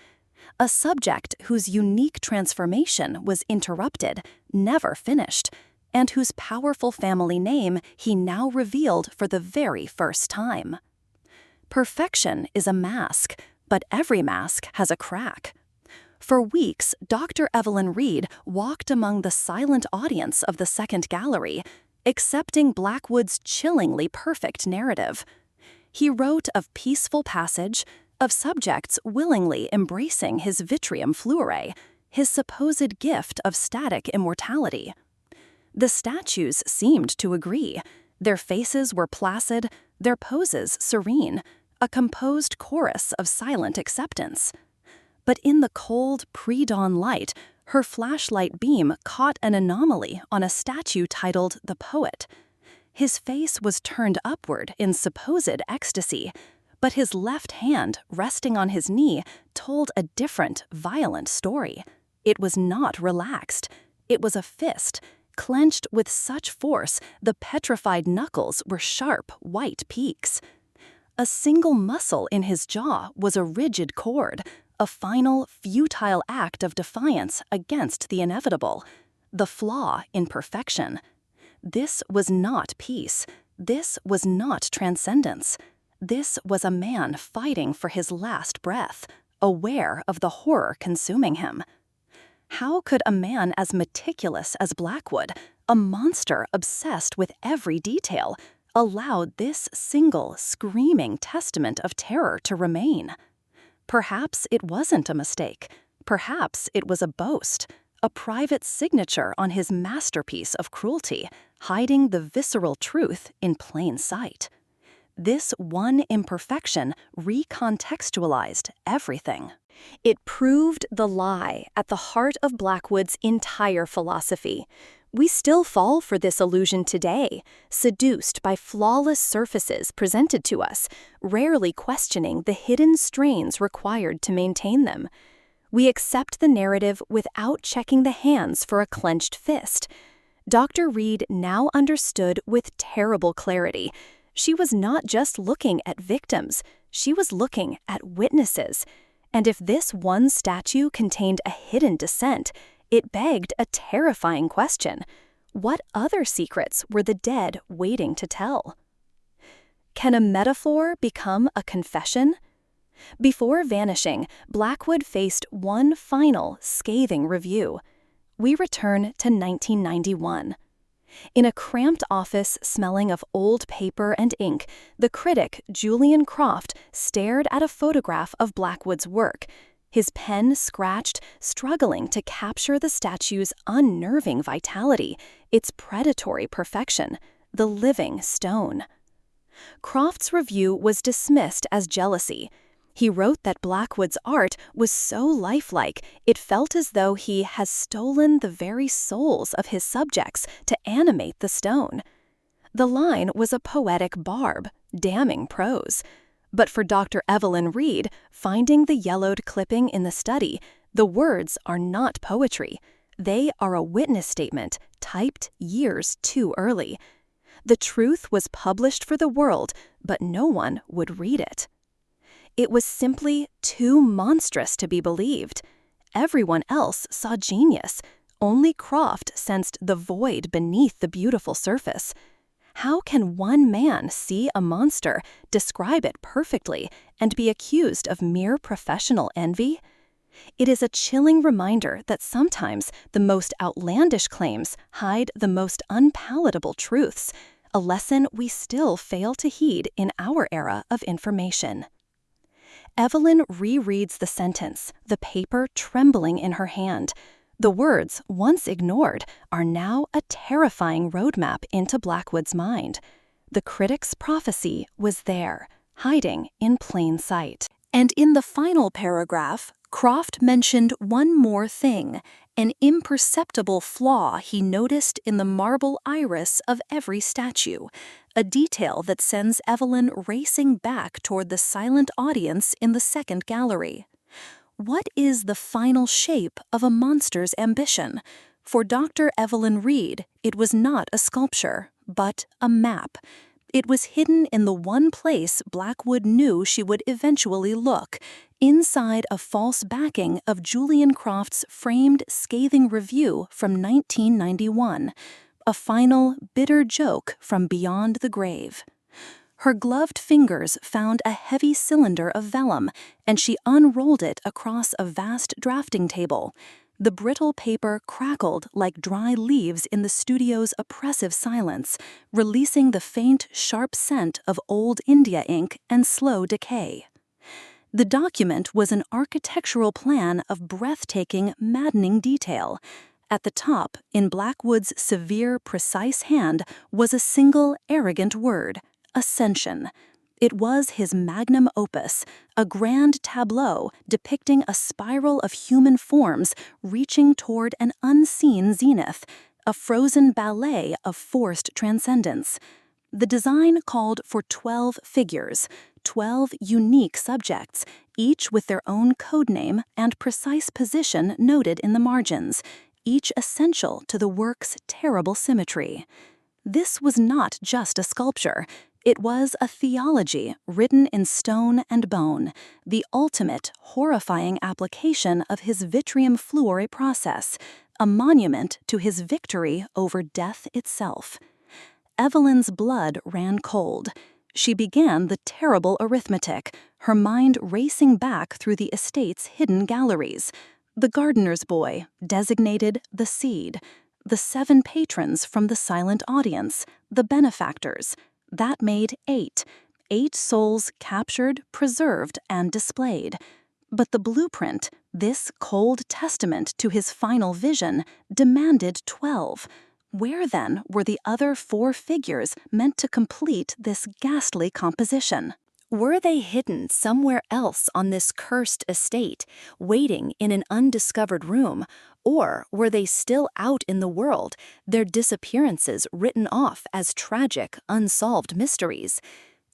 a subject whose unique transformation was interrupted, never finished, and whose powerful family name he now revealed for the very first time. Perfection is a mask, but every mask has a crack. For weeks, Dr. Evelyn Reed walked among the silent audience of the second gallery, accepting Blackwood's chillingly perfect narrative. He wrote of peaceful passage, of subjects willingly embracing his vitrium fluore, his supposed gift of static immortality. The statues seemed to agree. Their faces were placid, their poses serene, a composed chorus of silent acceptance. But in the cold, pre-dawn light, her flashlight beam caught an anomaly on a statue titled The Poet. His face was turned upward in supposed ecstasy, but his left hand, resting on his knee, told a different, violent story. It was not relaxed. It was a fist, clenched with such force the petrified knuckles were sharp, white peaks. A single muscle in his jaw was a rigid cord, a final, futile act of defiance against the inevitable, the flaw in perfection. This was not peace. This was not transcendence. This was a man fighting for his last breath, aware of the horror consuming him. How could a man as meticulous as Blackwood, a monster obsessed with every detail, allow this single, screaming testament of terror to remain? Perhaps it wasn't a mistake. Perhaps it was a boast, a private signature on his masterpiece of cruelty, hiding the visceral truth in plain sight. This one imperfection recontextualized everything. It proved the lie at the heart of Blackwood's entire philosophy. We still fall for this illusion today, seduced by flawless surfaces presented to us, rarely questioning the hidden strains required to maintain them. We accept the narrative without checking the hands for a clenched fist. Dr. Reed now understood with terrible clarity. She was not just looking at victims, she was looking at witnesses. And if this one statue contained a hidden dissent, it begged a terrifying question. What other secrets were the dead waiting to tell? Can a metaphor become a confession? Before vanishing, Blackwood faced one final, scathing review. We return to 1991. In a cramped office smelling of old paper and ink, the critic, Julian Croft, stared at a photograph of Blackwood's work, his pen scratched, struggling to capture the statue's unnerving vitality, its predatory perfection, the living stone. Croft's review was dismissed as jealousy. He wrote that Blackwood's art was so lifelike, it felt as though he has stolen the very souls of his subjects to animate the stone. The line was a poetic barb, damning prose. But for Dr. Evelyn Reed, finding the yellowed clipping in the study, the words are not poetry. They are a witness statement typed years too early. The truth was published for the world, but no one would read it. It was simply too monstrous to be believed. Everyone else saw genius. Only Croft sensed the void beneath the beautiful surface. How can one man see a monster, describe it perfectly, and be accused of mere professional envy? It is a chilling reminder that sometimes the most outlandish claims hide the most unpalatable truths, a lesson we still fail to heed in our era of information. Evelyn rereads the sentence, the paper trembling in her hand. The words, once ignored, are now a terrifying roadmap into Blackwood's mind. The critic's prophecy was there, hiding in plain sight. And in the final paragraph, Croft mentioned one more thing, an imperceptible flaw he noticed in the marble iris of every statue, a detail that sends Evelyn racing back toward the silent audience in the second gallery. What is the final shape of a monster's ambition? For Dr. Evelyn Reed, it was not a sculpture, but a map. It was hidden in the one place Blackwood knew she would eventually look, inside a false backing of Julian Croft's framed scathing review from 1991, a final, bitter joke from beyond the grave. Her gloved fingers found a heavy cylinder of vellum, and she unrolled it across a vast drafting table. The brittle paper crackled like dry leaves in the studio's oppressive silence, releasing the faint, sharp scent of old India ink and slow decay. The document was an architectural plan of breathtaking, maddening detail. At the top, in Blackwood's severe, precise hand, was a single, arrogant word: ascension. It was his magnum opus, a grand tableau depicting a spiral of human forms reaching toward an unseen zenith, a frozen ballet of forced transcendence. The design called for 12 figures, 12 unique subjects, each with their own codename and precise position noted in the margins, each essential to the work's terrible symmetry. This was not just a sculpture. It was a theology written in stone and bone, the ultimate, horrifying application of his vitrium fluore process, a monument to his victory over death itself. Evelyn's blood ran cold. She began the terrible arithmetic, her mind racing back through the estate's hidden galleries. The gardener's boy, designated the seed, the 7 patrons from the silent audience, the benefactors. That made 8. 8 souls captured, preserved, and displayed. But the blueprint, this cold testament to his final vision, demanded 12. Where then were the other 4 figures meant to complete this ghastly composition? Were they hidden somewhere else on this cursed estate, waiting in an undiscovered room, or were they still out in the world, their disappearances written off as tragic, unsolved mysteries?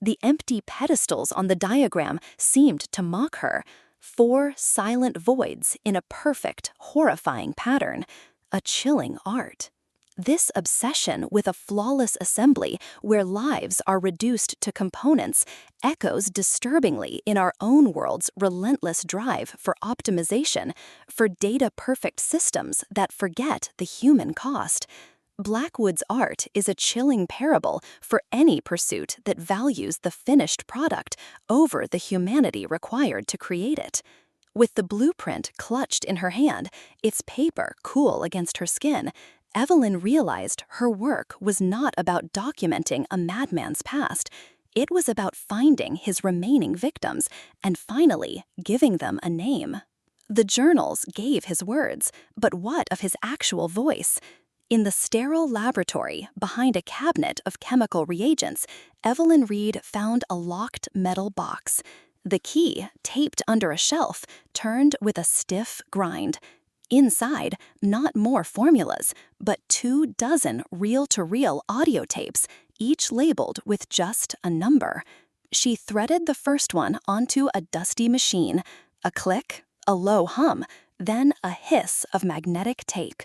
The empty pedestals on the diagram seemed to mock her. 4 silent voids in a perfect, horrifying pattern. A chilling art. This obsession with a flawless assembly where lives are reduced to components echoes disturbingly in our own world's relentless drive for optimization, for data-perfect systems that forget the human cost. Blackwood's art is a chilling parable for any pursuit that values the finished product over the humanity required to create it. With the blueprint clutched in her hand, its paper cool against her skin, Evelyn realized her work was not about documenting a madman's past. It was about finding his remaining victims and finally giving them a name. The journals gave his words, but what of his actual voice? In the sterile laboratory behind a cabinet of chemical reagents, Evelyn Reed found a locked metal box. The key, taped under a shelf, turned with a stiff grind. Inside, not more formulas, but 24 reel-to-reel audio tapes, each labeled with just a number. She threaded the first one onto a dusty machine. A click, a low hum, then a hiss of magnetic tape.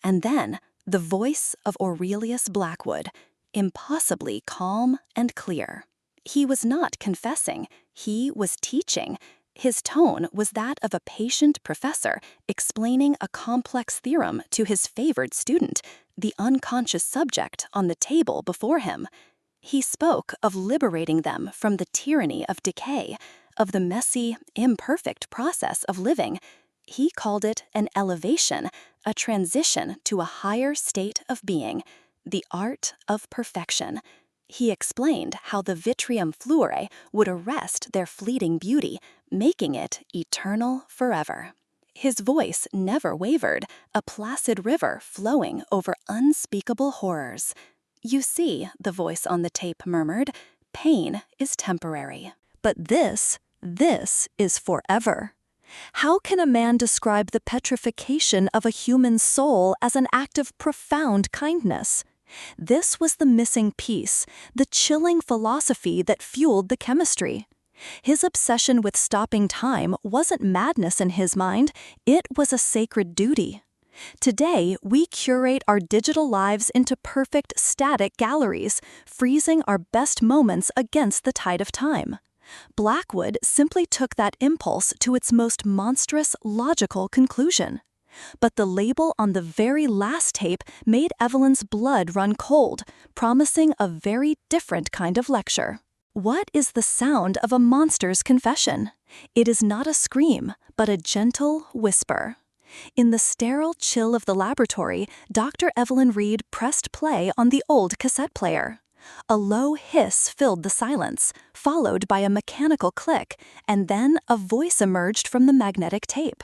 And then the voice of Aurelius Blackwood, impossibly calm and clear. He was not confessing, he was teaching. His tone was that of a patient professor explaining a complex theorem to his favored student, the unconscious subject on the table before him. He spoke of liberating them from the tyranny of decay, of the messy, imperfect process of living. He called it an elevation, a transition to a higher state of being, the art of perfection. He explained how the vitrium fluere would arrest their fleeting beauty, making it eternal forever. His voice never wavered, a placid river flowing over unspeakable horrors. "You see," the voice on the tape murmured, "pain is temporary. But this is forever." How can a man describe the petrification of a human soul as an act of profound kindness? This was the missing piece, the chilling philosophy that fueled the chemistry. His obsession with stopping time wasn't madness in his mind, it was a sacred duty. Today, we curate our digital lives into perfect static galleries, freezing our best moments against the tide of time. Blackwood simply took that impulse to its most monstrous, logical conclusion. But the label on the very last tape made Evelyn's blood run cold, promising a very different kind of lecture. What is the sound of a monster's confession? It is not a scream, but a gentle whisper. In the sterile chill of the laboratory, Dr. Evelyn Reed pressed play on the old cassette player. A low hiss filled the silence, followed by a mechanical click, and then a voice emerged from the magnetic tape.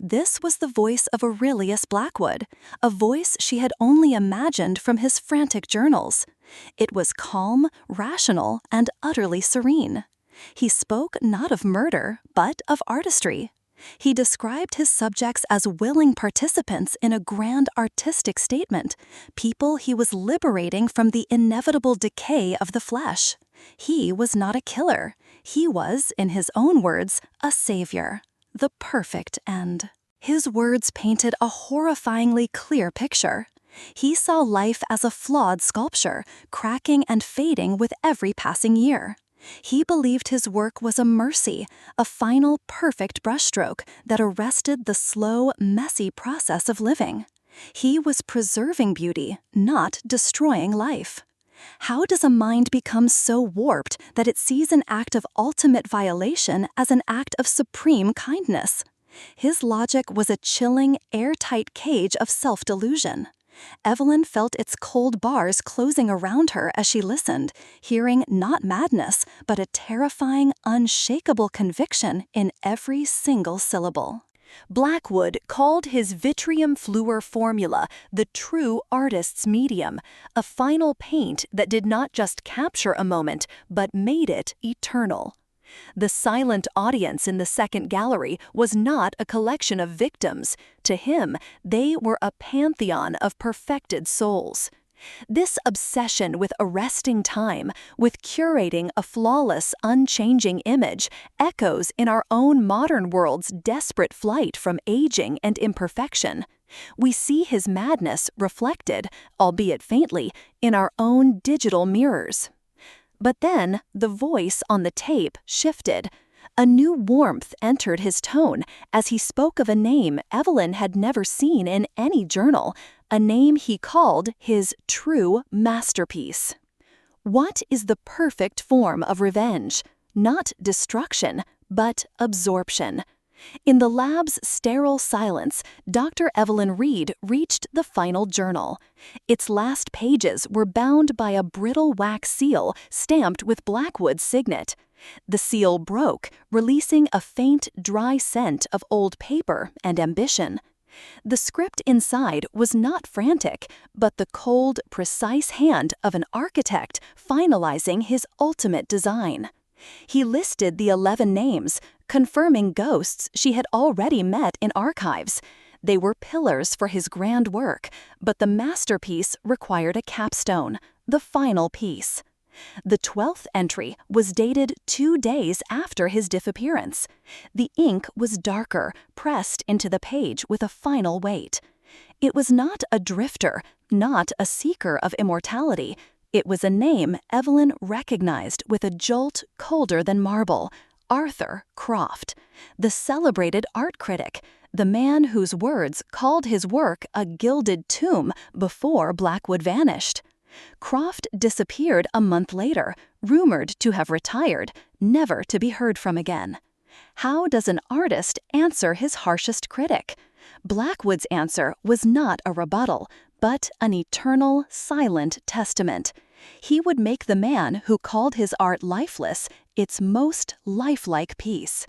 This was the voice of Aurelius Blackwood, a voice she had only imagined from his frantic journals. It was calm, rational, and utterly serene. He spoke not of murder, but of artistry. He described his subjects as willing participants in a grand artistic statement, people he was liberating from the inevitable decay of the flesh. He was not a killer. He was, in his own words, a savior. The perfect end. His words painted a horrifyingly clear picture. He saw life as a flawed sculpture, cracking and fading with every passing year. He believed his work was a mercy, a final perfect brushstroke that arrested the slow, messy process of living. He was preserving beauty, not destroying life. How does a mind become so warped that it sees an act of ultimate violation as an act of supreme kindness? His logic was a chilling, airtight cage of self-delusion. Evelyn felt its cold bars closing around her as she listened, hearing not madness, but a terrifying, unshakable conviction in every single syllable. Blackwood called his vitrium fluor formula the true artist's medium, a final paint that did not just capture a moment, but made it eternal. The silent audience in the second gallery was not a collection of victims. To him, they were a pantheon of perfected souls. This obsession with arresting time, with curating a flawless, unchanging image, echoes in our own modern world's desperate flight from aging and imperfection. We see his madness reflected, albeit faintly, in our own digital mirrors. But then, the voice on the tape shifted. A new warmth entered his tone as he spoke of a name Evelyn had never seen in any journal, a name he called his true masterpiece. What is the perfect form of revenge? Not destruction, but absorption. In the lab's sterile silence, Dr. Evelyn Reed reached the final journal. Its last pages were bound by a brittle wax seal stamped with Blackwood's signet. The seal broke, releasing a faint, dry scent of old paper and ambition. The script inside was not frantic, but the cold, precise hand of an architect finalizing his ultimate design. He listed the 11 names, confirming ghosts she had already met in archives. They were pillars for his grand work, but the masterpiece required a capstone, the final piece. The 12th entry was dated 2 days after his disappearance. The ink was darker, pressed into the page with a final weight. It was not a drifter, not a seeker of immortality. It was a name Evelyn recognized with a jolt colder than marble. Arthur Croft, the celebrated art critic, the man whose words called his work a gilded tomb before Blackwood vanished. Croft disappeared a month later, rumored to have retired, never to be heard from again. How does an artist answer his harshest critic? Blackwood's answer was not a rebuttal, but an eternal, silent testament. He would make the man who called his art lifeless its most lifelike piece.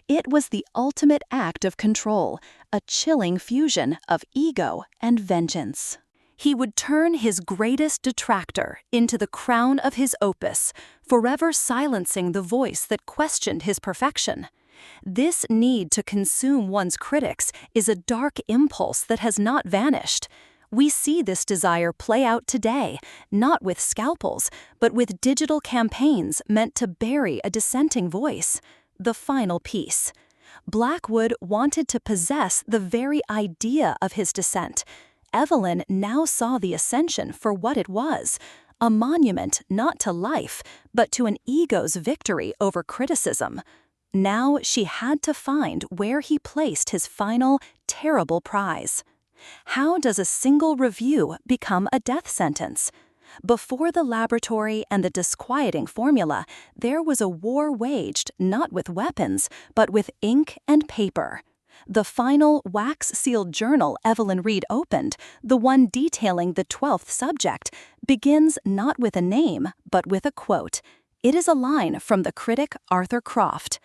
It was the ultimate act of control, a chilling fusion of ego and vengeance. He would turn his greatest detractor into the crown of his opus, forever silencing the voice that questioned his perfection. This need to consume one's critics is a dark impulse that has not vanished. We see this desire play out today, not with scalpels, but with digital campaigns meant to bury a dissenting voice. The final piece. Blackwood wanted to possess the very idea of his dissent. Evelyn now saw the Ascension for what it was, a monument not to life, but to an ego's victory over criticism. Now she had to find where he placed his final, terrible prize. How does a single review become a death sentence? Before the laboratory and the disquieting formula, there was a war waged not with weapons, but with ink and paper. The final wax-sealed journal Evelyn Reed opened, the one detailing the 12th subject, begins not with a name, but with a quote. It is a line from the critic Arthur Croft.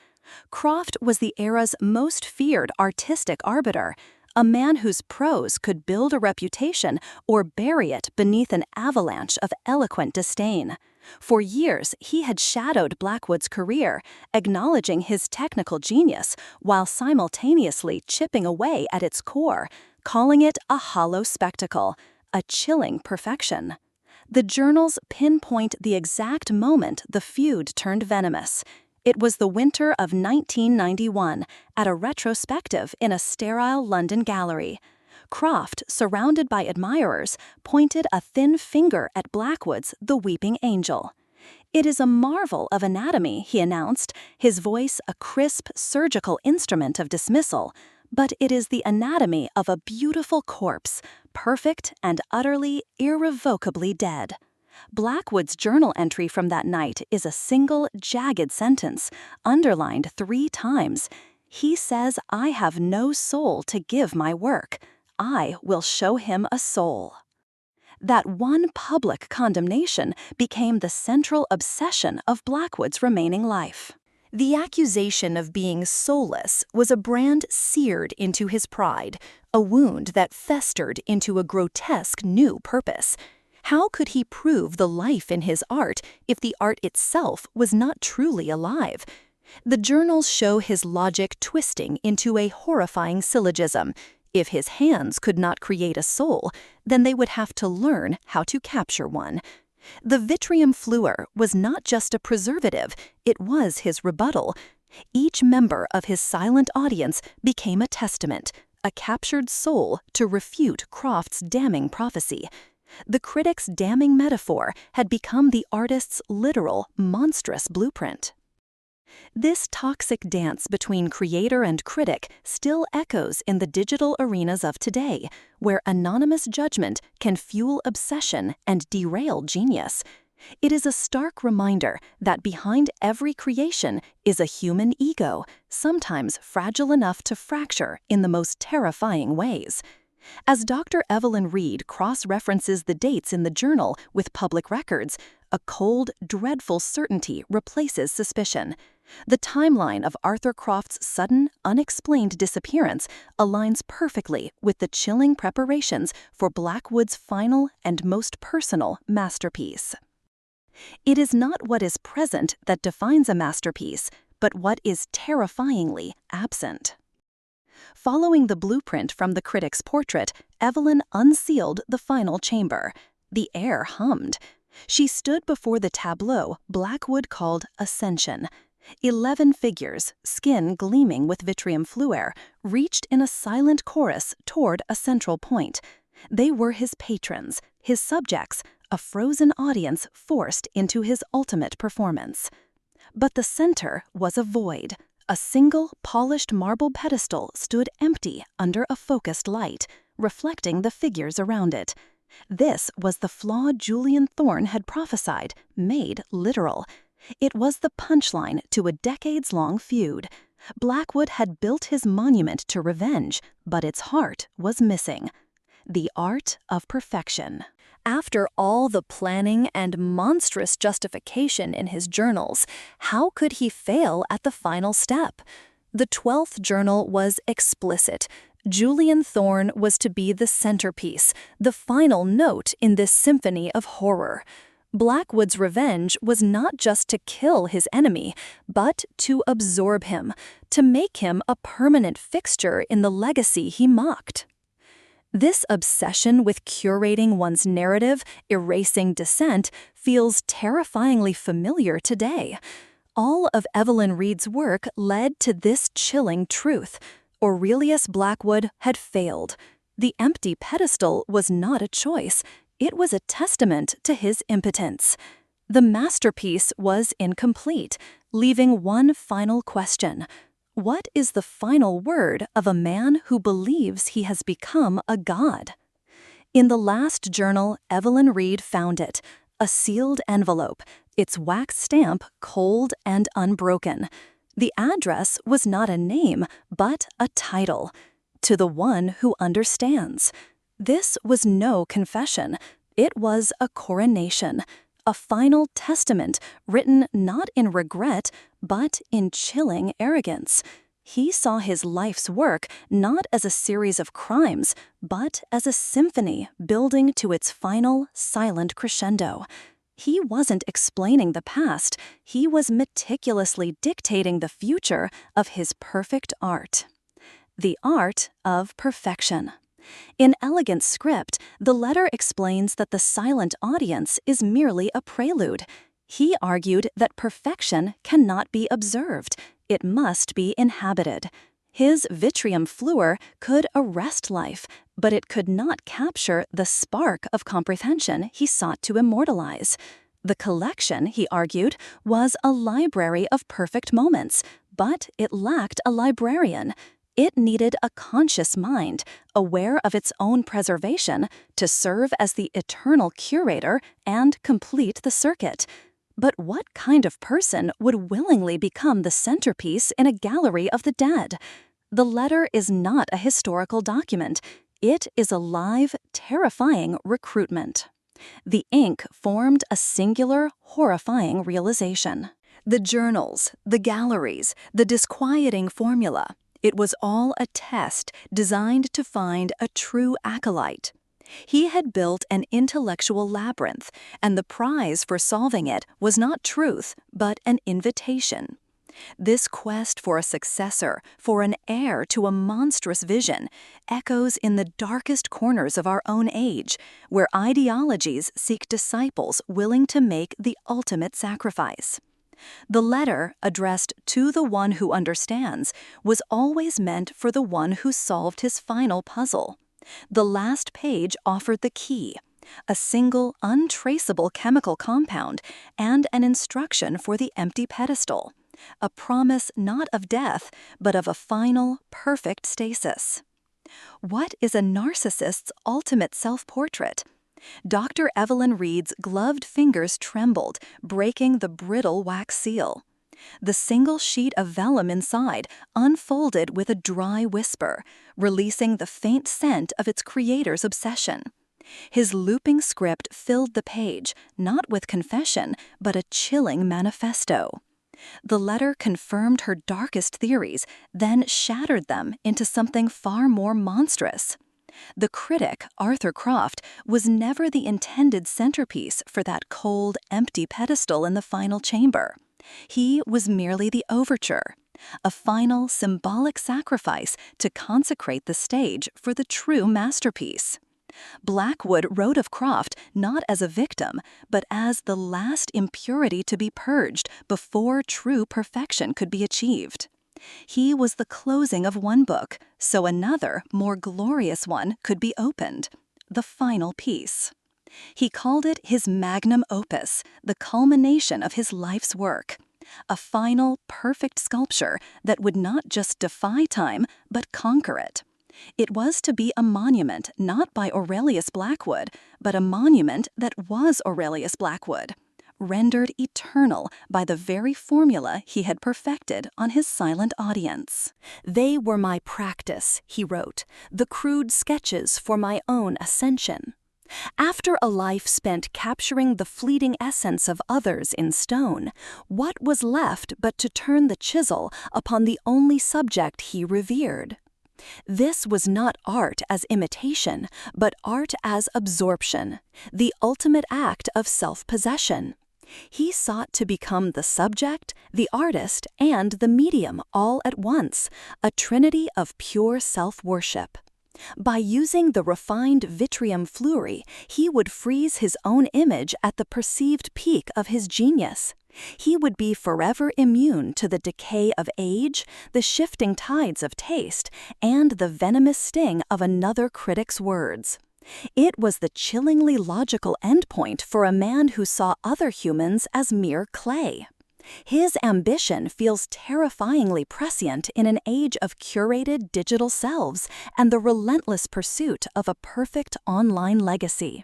Croft was the era's most feared artistic arbiter, a man whose prose could build a reputation or bury it beneath an avalanche of eloquent disdain. For years, he had shadowed Blackwood's career, acknowledging his technical genius while simultaneously chipping away at its core, calling it a hollow spectacle, a chilling perfection. The journals pinpoint the exact moment the feud turned venomous. It was the winter of 1991, at a retrospective in a sterile London gallery. Croft, surrounded by admirers, pointed a thin finger at Blackwood's The Weeping Angel. "It is a marvel of anatomy," he announced, his voice a crisp, surgical instrument of dismissal, "but it is the anatomy of a beautiful corpse, perfect and utterly, irrevocably dead." Blackwood's journal entry from that night is a single, jagged sentence, underlined 3 times. He says, "I have no soul to give my work. I will show him a soul." That one public condemnation became the central obsession of Blackwood's remaining life. The accusation of being soulless was a brand seared into his pride, a wound that festered into a grotesque new purpose. How could he prove the life in his art if the art itself was not truly alive? The journals show his logic twisting into a horrifying syllogism. If his hands could not create a soul, then they would have to learn how to capture one. The vitrium fluor was not just a preservative, it was his rebuttal. Each member of his silent audience became a testament, a captured soul to refute Croft's damning prophecy. The critic's damning metaphor had become the artist's literal, monstrous blueprint. This toxic dance between creator and critic still echoes in the digital arenas of today, where anonymous judgment can fuel obsession and derail genius. It is a stark reminder that behind every creation is a human ego, sometimes fragile enough to fracture in the most terrifying ways. As Dr. Evelyn Reed cross-references the dates in the journal with public records, a cold, dreadful certainty replaces suspicion. The timeline of Arthur Croft's sudden, unexplained disappearance aligns perfectly with the chilling preparations for Blackwood's final and most personal masterpiece. It is not what is present that defines a masterpiece, but what is terrifyingly absent. Following the blueprint from the critic's portrait, Evelyn unsealed the final chamber. The air hummed. She stood before the tableau Blackwood called Ascension. 11 figures, skin gleaming with vitrium fluor, reached in a silent chorus toward a central point. They were his patrons, his subjects, a frozen audience forced into his ultimate performance. But the center was a void. A single polished marble pedestal stood empty under a focused light, reflecting the figures around it. This was the flaw Julian Thorne had prophesied, made literal. It was the punchline to a decades-long feud. Blackwood had built his monument to revenge, but its heart was missing. The art of perfection. After all the planning and monstrous justification in his journals, how could he fail at the final step? The 12th journal was explicit. Julian Thorne was to be the centerpiece, the final note in this symphony of horror. Blackwood's revenge was not just to kill his enemy, but to absorb him, to make him a permanent fixture in the legacy he mocked. This obsession with curating one's narrative, erasing dissent, feels terrifyingly familiar today. All of Evelyn Reed's work led to this chilling truth. Aurelius Blackwood had failed. The empty pedestal was not a choice. It was a testament to his impotence. The masterpiece was incomplete, leaving one final question. What is the final word of a man who believes he has become a god? In the last journal, Evelyn Reed found it, a sealed envelope, its wax stamp cold and unbroken. The address was not a name, but a title. To the one who understands. This was no confession. It was a coronation, a final testament written not in regret, but in chilling arrogance. He saw his life's work not as a series of crimes, but as a symphony building to its final, silent crescendo. He wasn't explaining the past, he was meticulously dictating the future of his perfect art. The art of perfection. In elegant script, the letter explains that the silent audience is merely a prelude. He argued that perfection cannot be observed, it must be inhabited. His vitrium fluor could arrest life, but it could not capture the spark of comprehension he sought to immortalize. The collection, he argued, was a library of perfect moments, but it lacked a librarian. It needed a conscious mind, aware of its own preservation, to serve as the eternal curator and complete the circuit. But what kind of person would willingly become the centerpiece in a gallery of the dead? The letter is not a historical document. It is a live, terrifying recruitment. The ink formed a singular, horrifying realization. The journals, the galleries, the disquieting formula. It was all a test designed to find a true acolyte. He had built an intellectual labyrinth, and the prize for solving it was not truth, but an invitation. This quest for a successor, for an heir to a monstrous vision, echoes in the darkest corners of our own age, where ideologies seek disciples willing to make the ultimate sacrifice. The letter, addressed to the one who understands, was always meant for the one who solved his final puzzle. The last page offered the key, a single, untraceable chemical compound, and an instruction for the empty pedestal, a promise not of death, but of a final, perfect stasis. What is a narcissist's ultimate self-portrait? Dr. Evelyn Reed's gloved fingers trembled, breaking the brittle wax seal. The single sheet of vellum inside unfolded with a dry whisper, releasing the faint scent of its creator's obsession. His looping script filled the page, not with confession, but a chilling manifesto. The letter confirmed her darkest theories, then shattered them into something far more monstrous. The critic, Arthur Croft, was never the intended centerpiece for that cold, empty pedestal in the final chamber. He was merely the overture, a final, symbolic sacrifice to consecrate the stage for the true masterpiece. Blackwood wrote of Croft not as a victim, but as the last impurity to be purged before true perfection could be achieved. He was the closing of one book, so another, more glorious one could be opened, the final piece. He called it his magnum opus, the culmination of his life's work. A final, perfect sculpture that would not just defy time, but conquer it. It was to be a monument not by Aurelius Blackwood, but a monument that was Aurelius Blackwood, rendered eternal by the very formula he had perfected on his silent audience. "They were my practice," he wrote, "the crude sketches for my own ascension." After a life spent capturing the fleeting essence of others in stone, what was left but to turn the chisel upon the only subject he revered? This was not art as imitation, but art as absorption, the ultimate act of self-possession. He sought to become the subject, the artist, and the medium all at once, a trinity of pure self-worship. By using the refined vitrium fluory, he would freeze his own image at the perceived peak of his genius. He would be forever immune to the decay of age, the shifting tides of taste, and the venomous sting of another critic's words. It was the chillingly logical endpoint for a man who saw other humans as mere clay. His ambition feels terrifyingly prescient in an age of curated digital selves and the relentless pursuit of a perfect online legacy.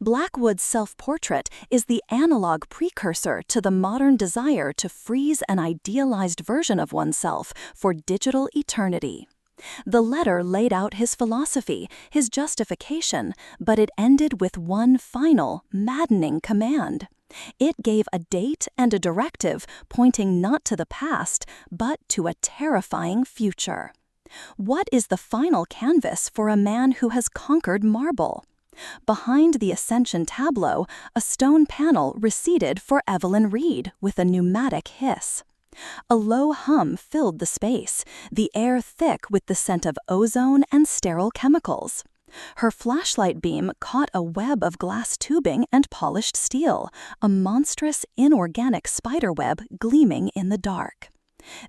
Blackwood's self-portrait is the analog precursor to the modern desire to freeze an idealized version of oneself for digital eternity. The letter laid out his philosophy, his justification, but it ended with one final, maddening command. It gave a date and a directive pointing not to the past, but to a terrifying future. What is the final canvas for a man who has conquered marble? Behind the Ascension tableau, a stone panel receded for Evelyn Reed with a pneumatic hiss. A low hum filled the space, the air thick with the scent of ozone and sterile chemicals. Her flashlight beam caught a web of glass tubing and polished steel, a monstrous inorganic spiderweb gleaming in the dark.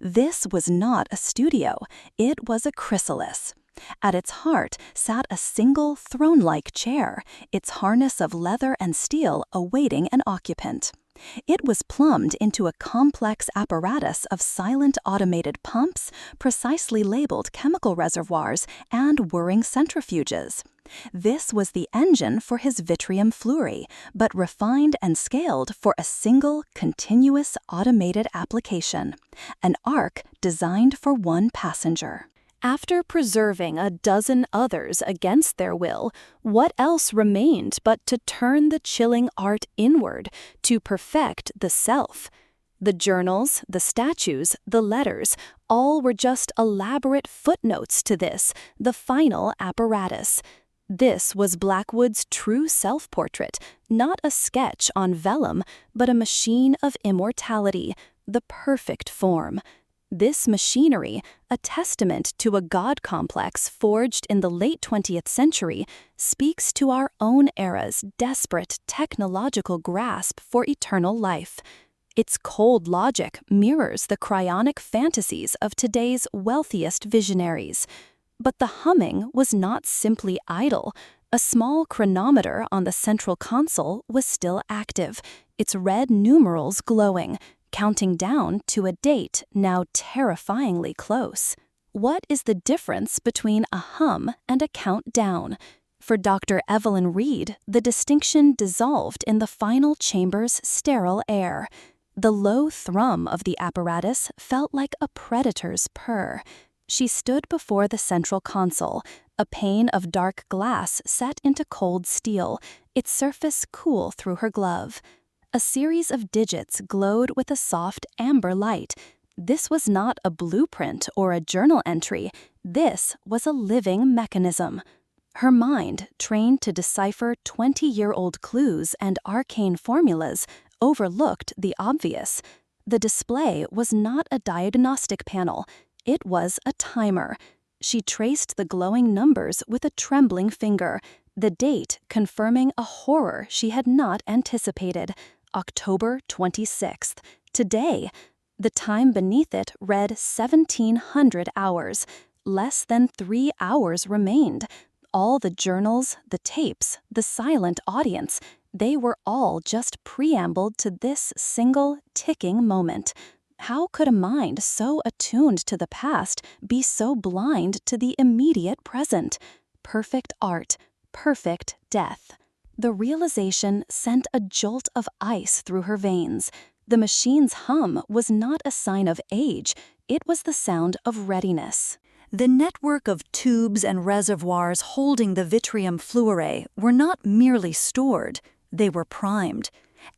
This was not a studio, it was a chrysalis. At its heart sat a single throne-like chair, its harness of leather and steel awaiting an occupant. It was plumbed into a complex apparatus of silent automated pumps, precisely labeled chemical reservoirs, and whirring centrifuges. This was the engine for his vitrium fluory, but refined and scaled for a single, continuous automated application, an ark designed for one passenger. After preserving a dozen others against their will, what else remained but to turn the chilling art inward, to perfect the self? The journals, the statues, the letters, all were just elaborate footnotes to this, the final apparatus. This was Blackwood's true self-portrait, not a sketch on vellum, but a machine of immortality, the perfect form. This machinery, a testament to a God complex forged in the late 20th century, speaks to our own era's desperate technological grasp for eternal life. Its cold logic mirrors the cryonic fantasies of today's wealthiest visionaries. But the humming was not simply idle. A small chronometer on the central console was still active, its red numerals glowing, counting down to a date now terrifyingly close. What is the difference between a hum and a countdown? For Dr. Evelyn Reed, the distinction dissolved in the final chamber's sterile air. The low thrum of the apparatus felt like a predator's purr. She stood before the central console, a pane of dark glass set into cold steel, its surface cool through her glove. A series of digits glowed with a soft amber light. This was not a blueprint or a journal entry. This was a living mechanism. Her mind, trained to decipher 20-year-old clues and arcane formulas, overlooked the obvious. The display was not a diagnostic panel. It was a timer. She traced the glowing numbers with a trembling finger, the date confirming a horror she had not anticipated. October 26th. Today, the time beneath it read 1,700 hours. Less than 3 hours remained. All the journals, the tapes, the silent audience, They were all just preambled to this single, ticking moment. How could a mind so attuned to the past be so blind to the immediate present? Perfect art, perfect death. The realization sent a jolt of ice through her veins. The machine's hum was not a sign of age, it was the sound of readiness. The network of tubes and reservoirs holding the vitrium fluorite were not merely stored, they were primed.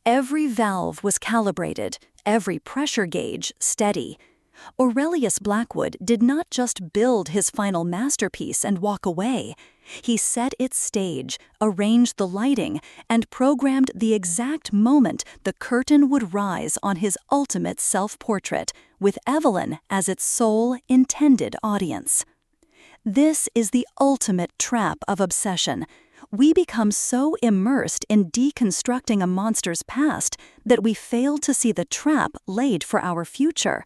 Every valve was calibrated, every pressure gauge steady. Aurelius Blackwood did not just build his final masterpiece and walk away. He set its stage, arranged the lighting, and programmed the exact moment the curtain would rise on his ultimate self-portrait, with Evelyn as its sole intended audience. This is the ultimate trap of obsession. We become so immersed in deconstructing a monster's past that we fail to see the trap laid for our future.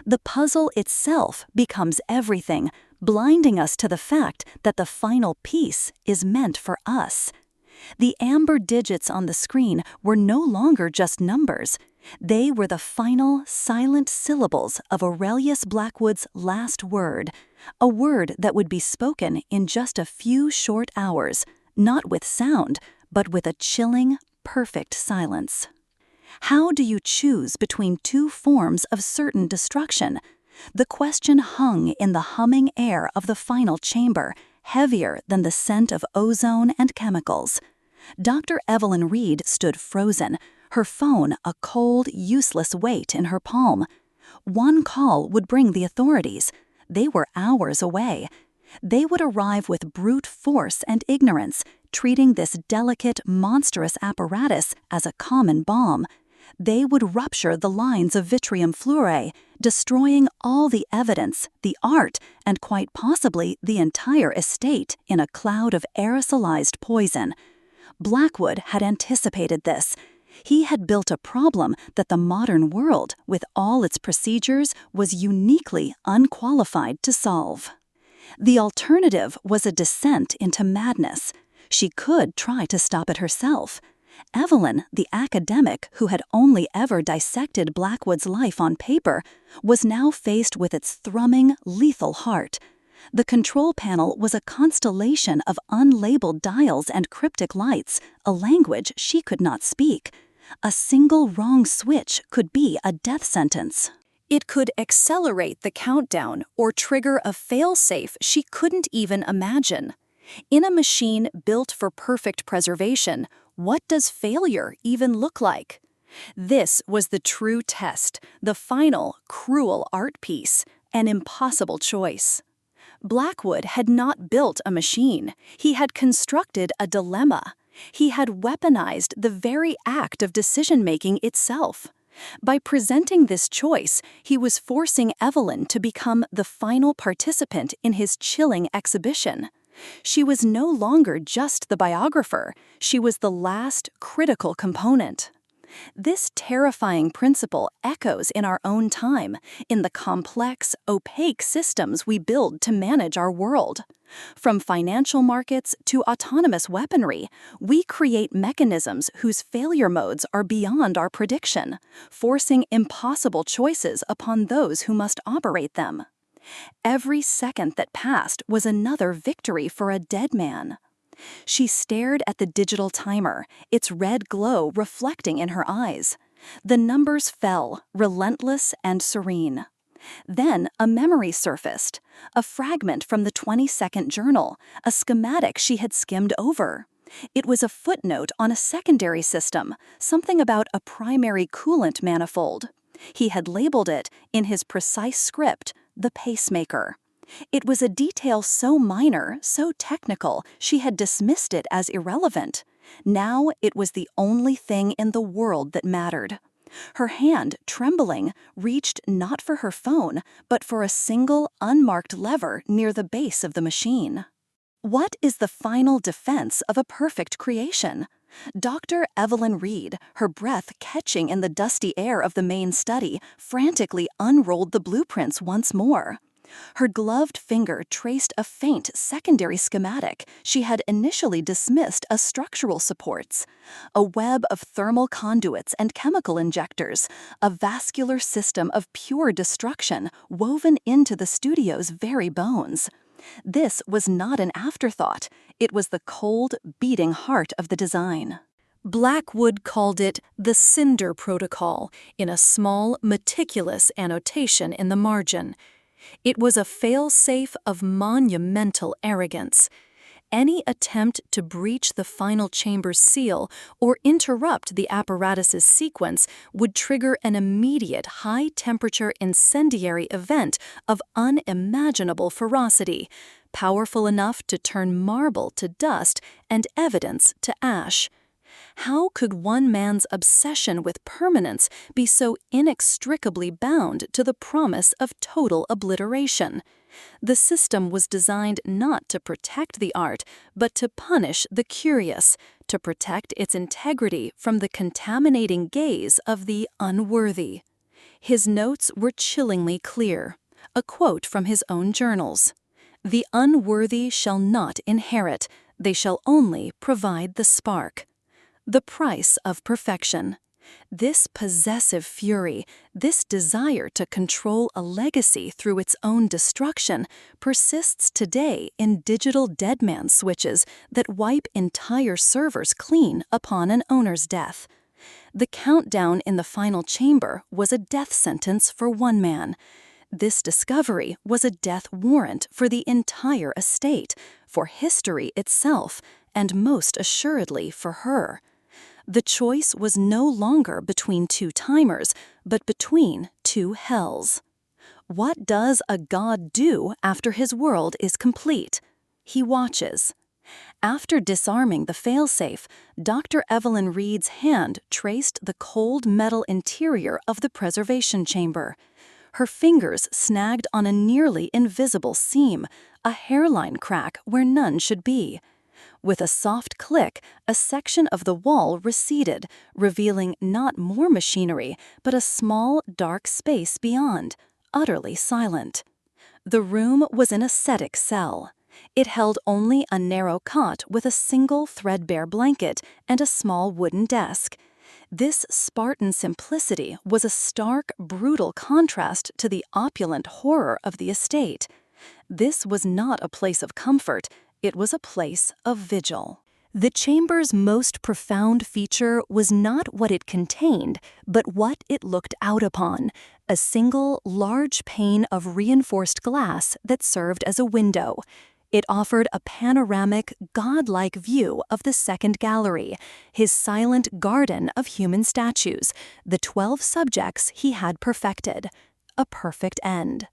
The puzzle itself becomes everything, blinding us to the fact that the final piece is meant for us. The amber digits on the screen were no longer just numbers. They were the final, silent syllables of Aurelius Blackwood's last word, a word that would be spoken in just a few short hours, not with sound, but with a chilling, perfect silence. How do you choose between two forms of certain destruction? The question hung in the humming air of the final chamber, heavier than the scent of ozone and chemicals. Dr. Evelyn Reed stood frozen, her phone a cold, useless weight in her palm. One call would bring the authorities. They were hours away. They would arrive with brute force and ignorance, treating this delicate, monstrous apparatus as a common bomb. They would rupture the lines of vitrium fluorite, destroying all the evidence, the art, and quite possibly the entire estate in a cloud of aerosolized poison. Blackwood had anticipated this. He had built a problem that the modern world, with all its procedures, was uniquely unqualified to solve. The alternative was a descent into madness. She could try to stop it herself. Evelyn, the academic who had only ever dissected Blackwood's life on paper, was now faced with its thrumming, lethal heart. The control panel was a constellation of unlabeled dials and cryptic lights, a language she could not speak. A single wrong switch could be a death sentence. It could accelerate the countdown or trigger a fail-safe she couldn't even imagine. In a machine built for perfect preservation, what does failure even look like? This was the true test, the final, cruel art piece, an impossible choice. Blackwood had not built a machine. He had constructed a dilemma. He had weaponized the very act of decision-making itself. By presenting this choice, he was forcing Evelyn to become the final participant in his chilling exhibition. She was no longer just the biographer, she was the last critical component. This terrifying principle echoes in our own time, in the complex, opaque systems we build to manage our world. From financial markets to autonomous weaponry, we create mechanisms whose failure modes are beyond our prediction, forcing impossible choices upon those who must operate them. Every second that passed was another victory for a dead man. She stared at the digital timer, its red glow reflecting in her eyes. The numbers fell, relentless and serene. Then a memory surfaced, a fragment from the 20-second journal, a schematic she had skimmed over. It was a footnote on a secondary system, something about a primary coolant manifold. He had labeled it, in his precise script, the pacemaker. It was a detail so minor, so technical, she had dismissed it as irrelevant. Now it was the only thing in the world that mattered. Her hand, trembling, reached not for her phone, but for a single, unmarked lever near the base of the machine. What is the final defense of a perfect creation? Dr. Evelyn Reed, her breath catching in the dusty air of the main study, frantically unrolled the blueprints once more. Her gloved finger traced a faint secondary schematic she had initially dismissed as structural supports. A web of thermal conduits and chemical injectors, a vascular system of pure destruction woven into the studio's very bones. This was not an afterthought. It was the cold, beating heart of the design. Blackwood called it the Cinder Protocol in a small, meticulous annotation in the margin. It was a fail-safe of monumental arrogance. Any attempt to breach the final chamber's seal or interrupt the apparatus's sequence would trigger an immediate high-temperature incendiary event of unimaginable ferocity, powerful enough to turn marble to dust and evidence to ash. How could one man's obsession with permanence be so inextricably bound to the promise of total obliteration? The system was designed not to protect the art, but to punish the curious, to protect its integrity from the contaminating gaze of the unworthy. His notes were chillingly clear. A quote from his own journals: "The unworthy shall not inherit, they shall only provide the spark." The price of perfection. This possessive fury, this desire to control a legacy through its own destruction, persists today in digital deadman switches that wipe entire servers clean upon an owner's death. The countdown in the final chamber was a death sentence for one man. This discovery was a death warrant for the entire estate, for history itself, and most assuredly for her. The choice was no longer between two timers, but between two hells. What does a god do after his world is complete? He watches. After disarming the failsafe, Dr. Evelyn Reed's hand traced the cold metal interior of the preservation chamber. Her fingers snagged on a nearly invisible seam, a hairline crack where none should be. With a soft click, a section of the wall receded, revealing not more machinery, but a small, dark space beyond, utterly silent. The room was an ascetic cell. It held only a narrow cot with a single threadbare blanket and a small wooden desk. This Spartan simplicity was a stark, brutal contrast to the opulent horror of the estate. This was not a place of comfort. It was a place of vigil. The chamber's most profound feature was not what it contained, but what it looked out upon, a single, large pane of reinforced glass that served as a window. It offered a panoramic, godlike view of the second gallery, his silent garden of human statues, the 12 subjects he had perfected. A perfect end.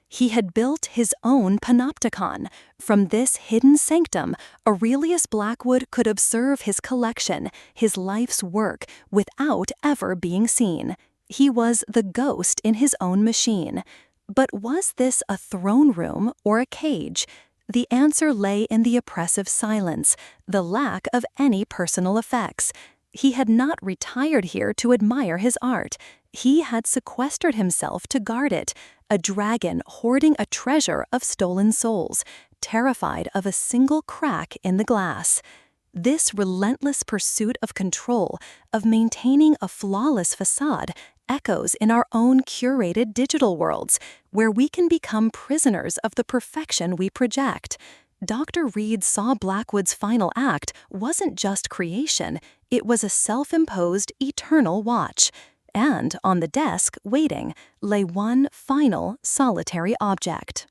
He had built his own panopticon. From this hidden sanctum, Aurelius Blackwood could observe his collection, his life's work, without ever being seen. He was the ghost in his own machine. But was this a throne room or a cage? The answer lay in the oppressive silence, the lack of any personal effects. He had not retired here to admire his art. He had sequestered himself to guard it, a dragon hoarding a treasure of stolen souls, terrified of a single crack in the glass. This relentless pursuit of control, of maintaining a flawless facade, echoes in our own curated digital worlds, where we can become prisoners of the perfection we project. Dr. Reed saw Blackwood's final act wasn't just creation, it was a self-imposed eternal watch. And on the desk, waiting, lay one final, solitary object.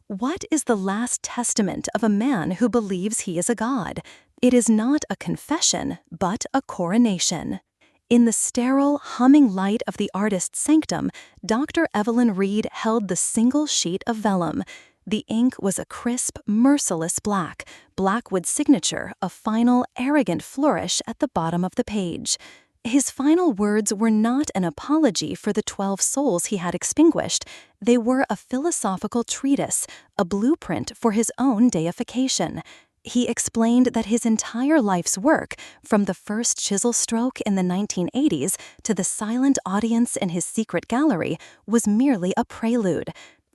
What is the last testament of a man who believes he is a god? It is not a confession, but a coronation. In the sterile, humming light of the artist's sanctum, Dr. Evelyn Reed held the single sheet of vellum. The ink was a crisp, merciless black, Blackwood's signature, a final, arrogant flourish at the bottom of the page. His final words were not an apology for the 12 souls he had extinguished. They were a philosophical treatise, a blueprint for his own deification. He explained that his entire life's work, from the first chisel stroke in the 1980s to the silent audience in his secret gallery, was merely a prelude.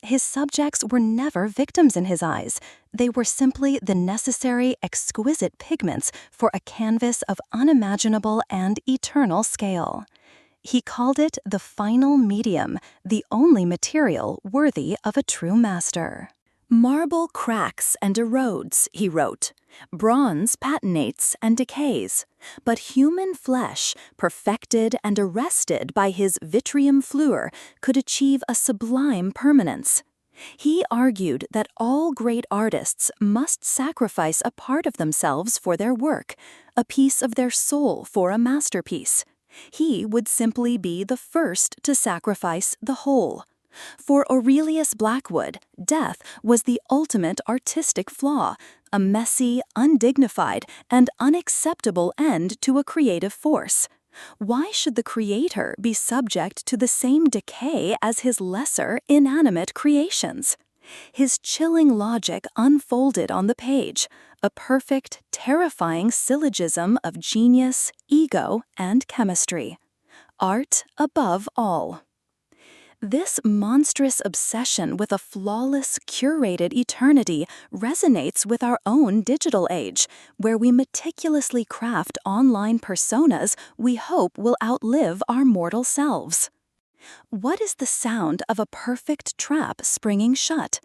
his subjects were never victims in his eyes. They were simply the necessary, exquisite pigments for a canvas of unimaginable and eternal scale. He called it the final medium, the only material worthy of a true master. "Marble cracks and erodes," he wrote. "Bronze patinates and decays. But human flesh, perfected and arrested by his vitrium fluor, could achieve a sublime permanence." He argued that all great artists must sacrifice a part of themselves for their work, a piece of their soul for a masterpiece. He would simply be the first to sacrifice the whole. For Aurelius Blackwood, death was the ultimate artistic flaw, a messy, undignified, and unacceptable end to a creative force. Why should the creator be subject to the same decay as his lesser, inanimate creations? His chilling logic unfolded on the page, a perfect, terrifying syllogism of genius, ego, and chemistry. Art above all. This monstrous obsession with a flawless, curated eternity resonates with our own digital age, where we meticulously craft online personas we hope will outlive our mortal selves. What is the sound of a perfect trap springing shut?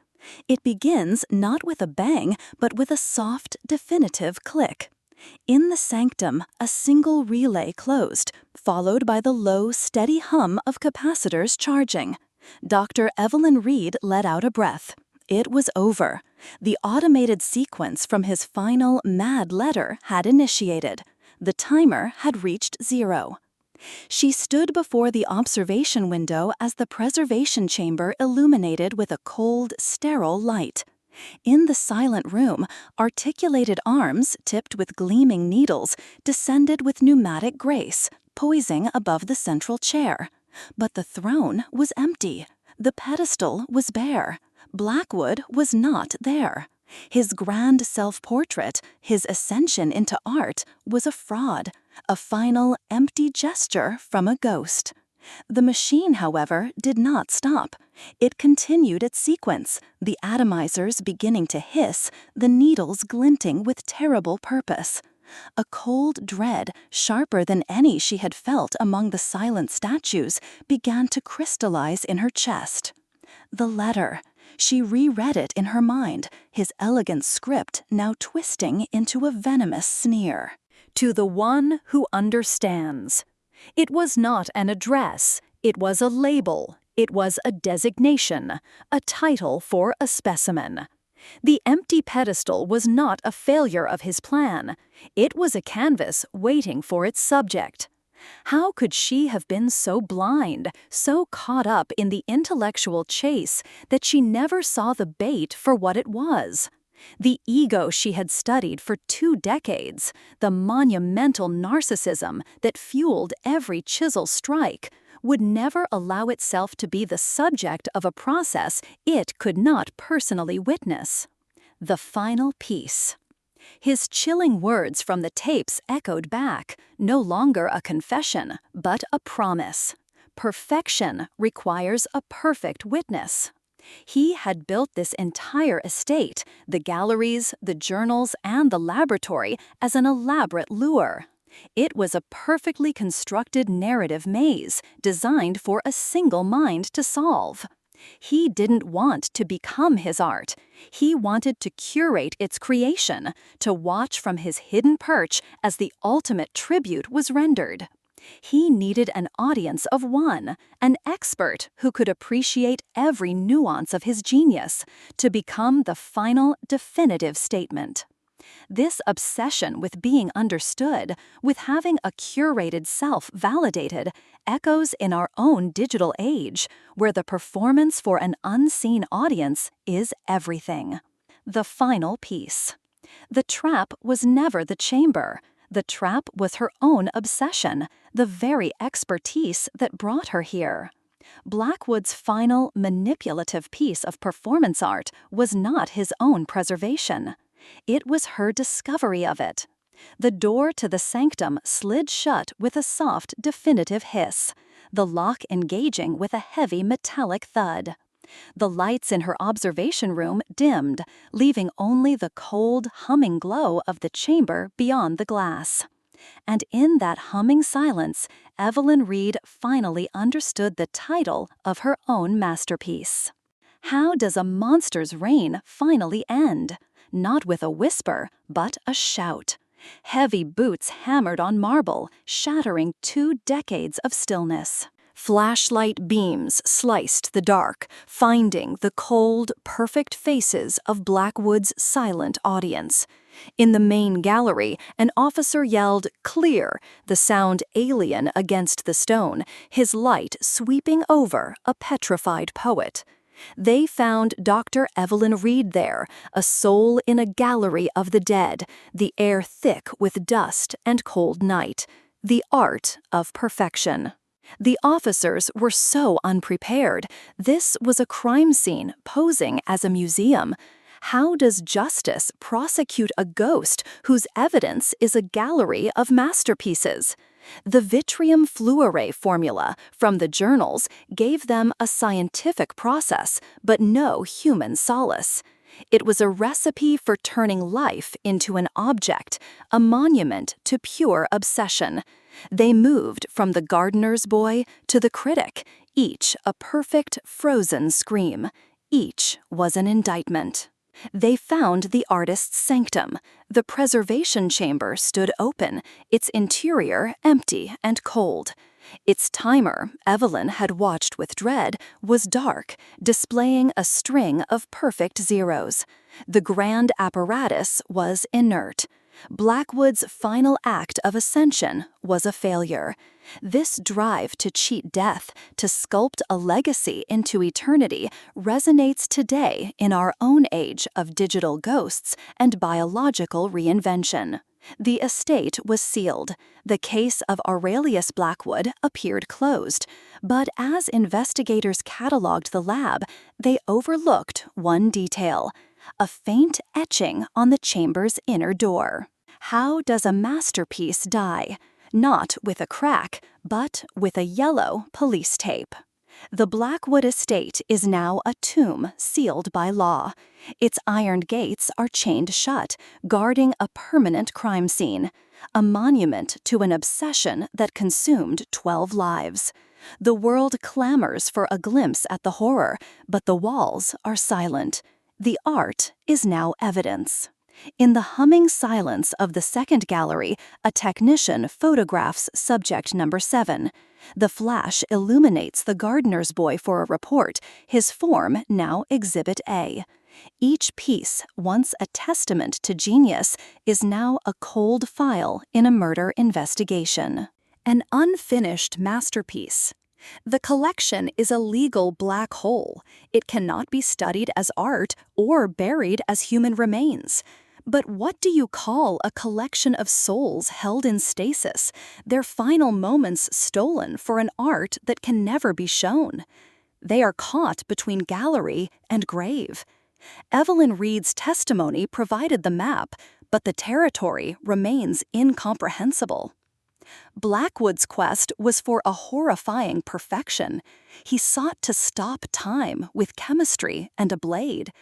It begins not with a bang, but with a soft, definitive click. In the sanctum, a single relay closed, followed by the low, steady hum of capacitors charging. Dr. Evelyn Reed let out a breath. It was over. The automated sequence from his final mad letter had initiated. The timer had reached 0. She stood before the observation window as the preservation chamber illuminated with a cold, sterile light. In the silent room, articulated arms, tipped with gleaming needles, descended with pneumatic grace, poising above the central chair. But the throne was empty. The pedestal was bare. Blackwood was not there. His grand self-portrait, his ascension into art, was a fraud, a final, empty gesture from a ghost. The machine, however, did not stop. It continued its sequence, the atomizers beginning to hiss, the needles glinting with terrible purpose. A cold dread, sharper than any she had felt among the silent statues, began to crystallize in her chest. The letter. She reread it in her mind, his elegant script now twisting into a venomous sneer. "To the one who understands." It was not an address, it was a label, it was a designation, a title for a specimen. The empty pedestal was not a failure of his plan. It was a canvas waiting for its subject. How could she have been so blind, so caught up in the intellectual chase, that she never saw the bait for what it was? The ego she had studied for 2 decades, the monumental narcissism that fueled every chisel strike, would never allow itself to be the subject of a process it could not personally witness. The final piece. His chilling words from the tapes echoed back, no longer a confession, but a promise. Perfection requires a perfect witness. He had built this entire estate, the galleries, the journals, and the laboratory, as an elaborate lure. It was a perfectly constructed narrative maze, designed for a single mind to solve. He didn't want to become his art. He wanted to curate its creation, to watch from his hidden perch as the ultimate tribute was rendered. He needed an audience of one, an expert who could appreciate every nuance of his genius, to become the final, definitive statement. This obsession with being understood, with having a curated self validated, echoes in our own digital age, where the performance for an unseen audience is everything. The final piece. The trap was never the chamber. The trap was her own obsession, the very expertise that brought her here. Blackwood's final, manipulative piece of performance art was not his own preservation. It was her discovery of it. The door to the sanctum slid shut with a soft, definitive hiss, the lock engaging with a heavy metallic thud. The lights in her observation room dimmed, leaving only the cold, humming glow of the chamber beyond the glass. And in that humming silence, Evelyn Reed finally understood the title of her own masterpiece. How does a monster's reign finally end? Not with a whisper, but a shout. Heavy boots hammered on marble, shattering 2 decades of stillness. Flashlight beams sliced the dark, finding the cold, perfect faces of Blackwood's silent audience. In the main gallery, an officer yelled, "Clear!" the sound alien against the stone, his light sweeping over a petrified poet. They found Dr. Evelyn Reed there, a soul in a gallery of the dead, the air thick with dust and cold night. The art of perfection. The officers were so unprepared. This was a crime scene posing as a museum. How does justice prosecute a ghost whose evidence is a gallery of masterpieces? The Vitrium Fluoré formula from the journals gave them a scientific process, but no human solace. It was a recipe for turning life into an object, a monument to pure obsession. They moved from the gardener's boy to the critic, each a perfect, frozen scream. Each was an indictment. They found the artist's sanctum. The preservation chamber stood open, its interior empty and cold. Its timer, Evelyn had watched with dread, was dark, displaying a string of perfect zeros. The grand apparatus was inert. Blackwood's final act of ascension was a failure. This drive to cheat death, to sculpt a legacy into eternity, resonates today in our own age of digital ghosts and biological reinvention. The estate was sealed. The case of Aurelius Blackwood appeared closed. But as investigators cataloged the lab, they overlooked one detail: a faint etching on the chamber's inner door. How does a masterpiece die? Not with a crack, but with a yellow police tape. The Blackwood estate is now a tomb sealed by law. Its iron gates are chained shut, guarding a permanent crime scene, a monument to an obsession that consumed 12 lives. The world clamors for a glimpse at the horror, but the walls are silent. The art is now evidence. In the humming silence of the second gallery, a technician photographs subject number 7. The flash illuminates the gardener's boy for a report, his form now Exhibit A. Each piece, once a testament to genius, is now a cold file in a murder investigation. An unfinished masterpiece. The collection is a legal black hole. It cannot be studied as art or buried as human remains. But what do you call a collection of souls held in stasis, their final moments stolen for an art that can never be shown? They are caught between gallery and grave. Evelyn Reed's testimony provided the map, but the territory remains incomprehensible. Blackwood's quest was for a horrifying perfection. He sought to stop time with chemistry and a blade.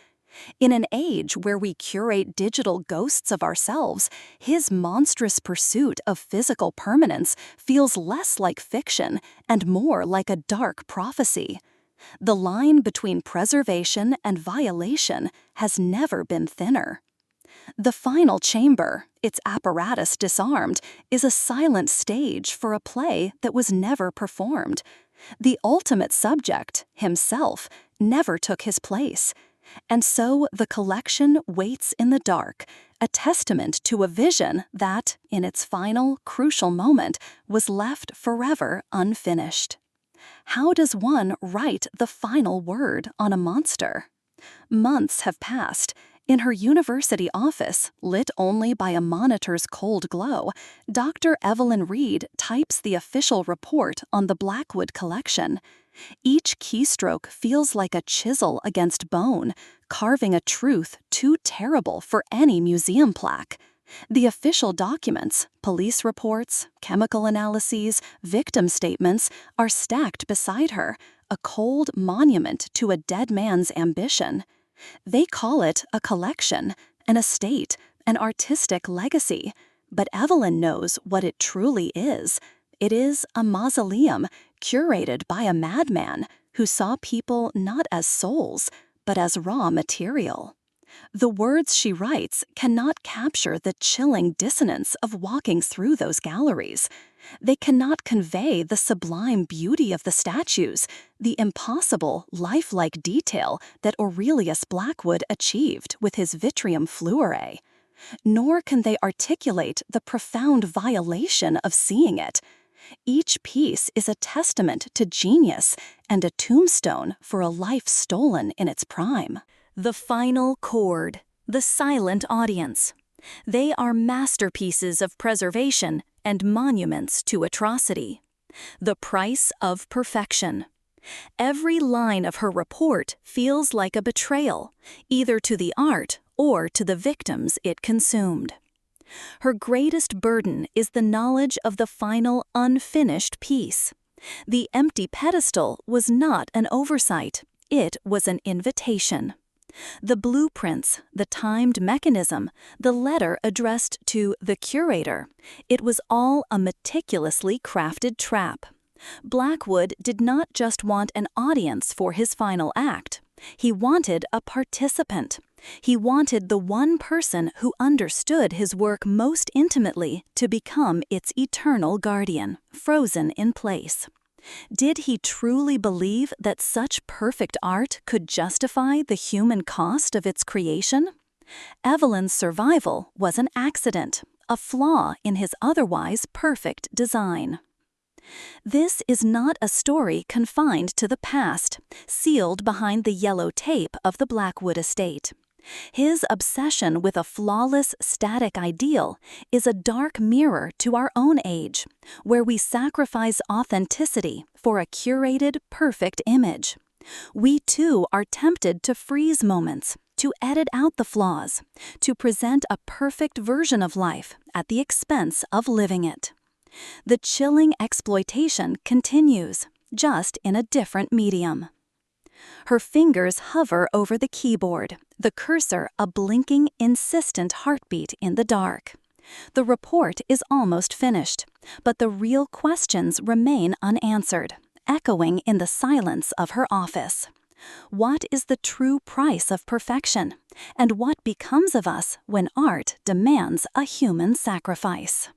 In an age where we curate digital ghosts of ourselves, his monstrous pursuit of physical permanence feels less like fiction and more like a dark prophecy. The line between preservation and violation has never been thinner. The final chamber, its apparatus disarmed, is a silent stage for a play that was never performed. The ultimate subject, himself, never took his place. And so the collection waits in the dark, a testament to a vision that, in its final, crucial moment, was left forever unfinished. How does one write the final word on a monster? Months have passed. In her university office, lit only by a monitor's cold glow, Dr. Evelyn Reed types the official report on the Blackwood collection. Each keystroke feels like a chisel against bone, carving a truth too terrible for any museum plaque. The official documents, police reports, chemical analyses, victim statements, are stacked beside her, a cold monument to a dead man's ambition. They call it a collection, an estate, an artistic legacy. But Evelyn knows what it truly is. It is a mausoleum curated by a madman who saw people not as souls, but as raw material. The words she writes cannot capture the chilling dissonance of walking through those galleries. They cannot convey the sublime beauty of the statues, the impossible, lifelike detail that Aurelius Blackwood achieved with his vitrium fluoret. Nor can they articulate the profound violation of seeing it. Each piece is a testament to genius and a tombstone for a life stolen in its prime. The final chord, the silent audience. They are masterpieces of preservation and monuments to atrocity. The price of perfection. Every line of her report feels like a betrayal, either to the art or to the victims it consumed. Her greatest burden is the knowledge of the final unfinished piece. The empty pedestal was not an oversight, it was an invitation. The blueprints, the timed mechanism, the letter addressed to the curator, it was all a meticulously crafted trap. Blackwood did not just want an audience for his final act. He wanted a participant. He wanted the one person who understood his work most intimately to become its eternal guardian, frozen in place. Did he truly believe that such perfect art could justify the human cost of its creation? Evelyn's survival was an accident, a flaw in his otherwise perfect design. This is not a story confined to the past, sealed behind the yellow tape of the Blackwood estate. His obsession with a flawless, static ideal is a dark mirror to our own age, where we sacrifice authenticity for a curated, perfect image. We too are tempted to freeze moments, to edit out the flaws, to present a perfect version of life at the expense of living it. The chilling exploitation continues, just in a different medium. Her fingers hover over the keyboard, the cursor a blinking, insistent heartbeat in the dark. The report is almost finished, but the real questions remain unanswered, echoing in the silence of her office. What is the true price of perfection? And what becomes of us when art demands a human sacrifice?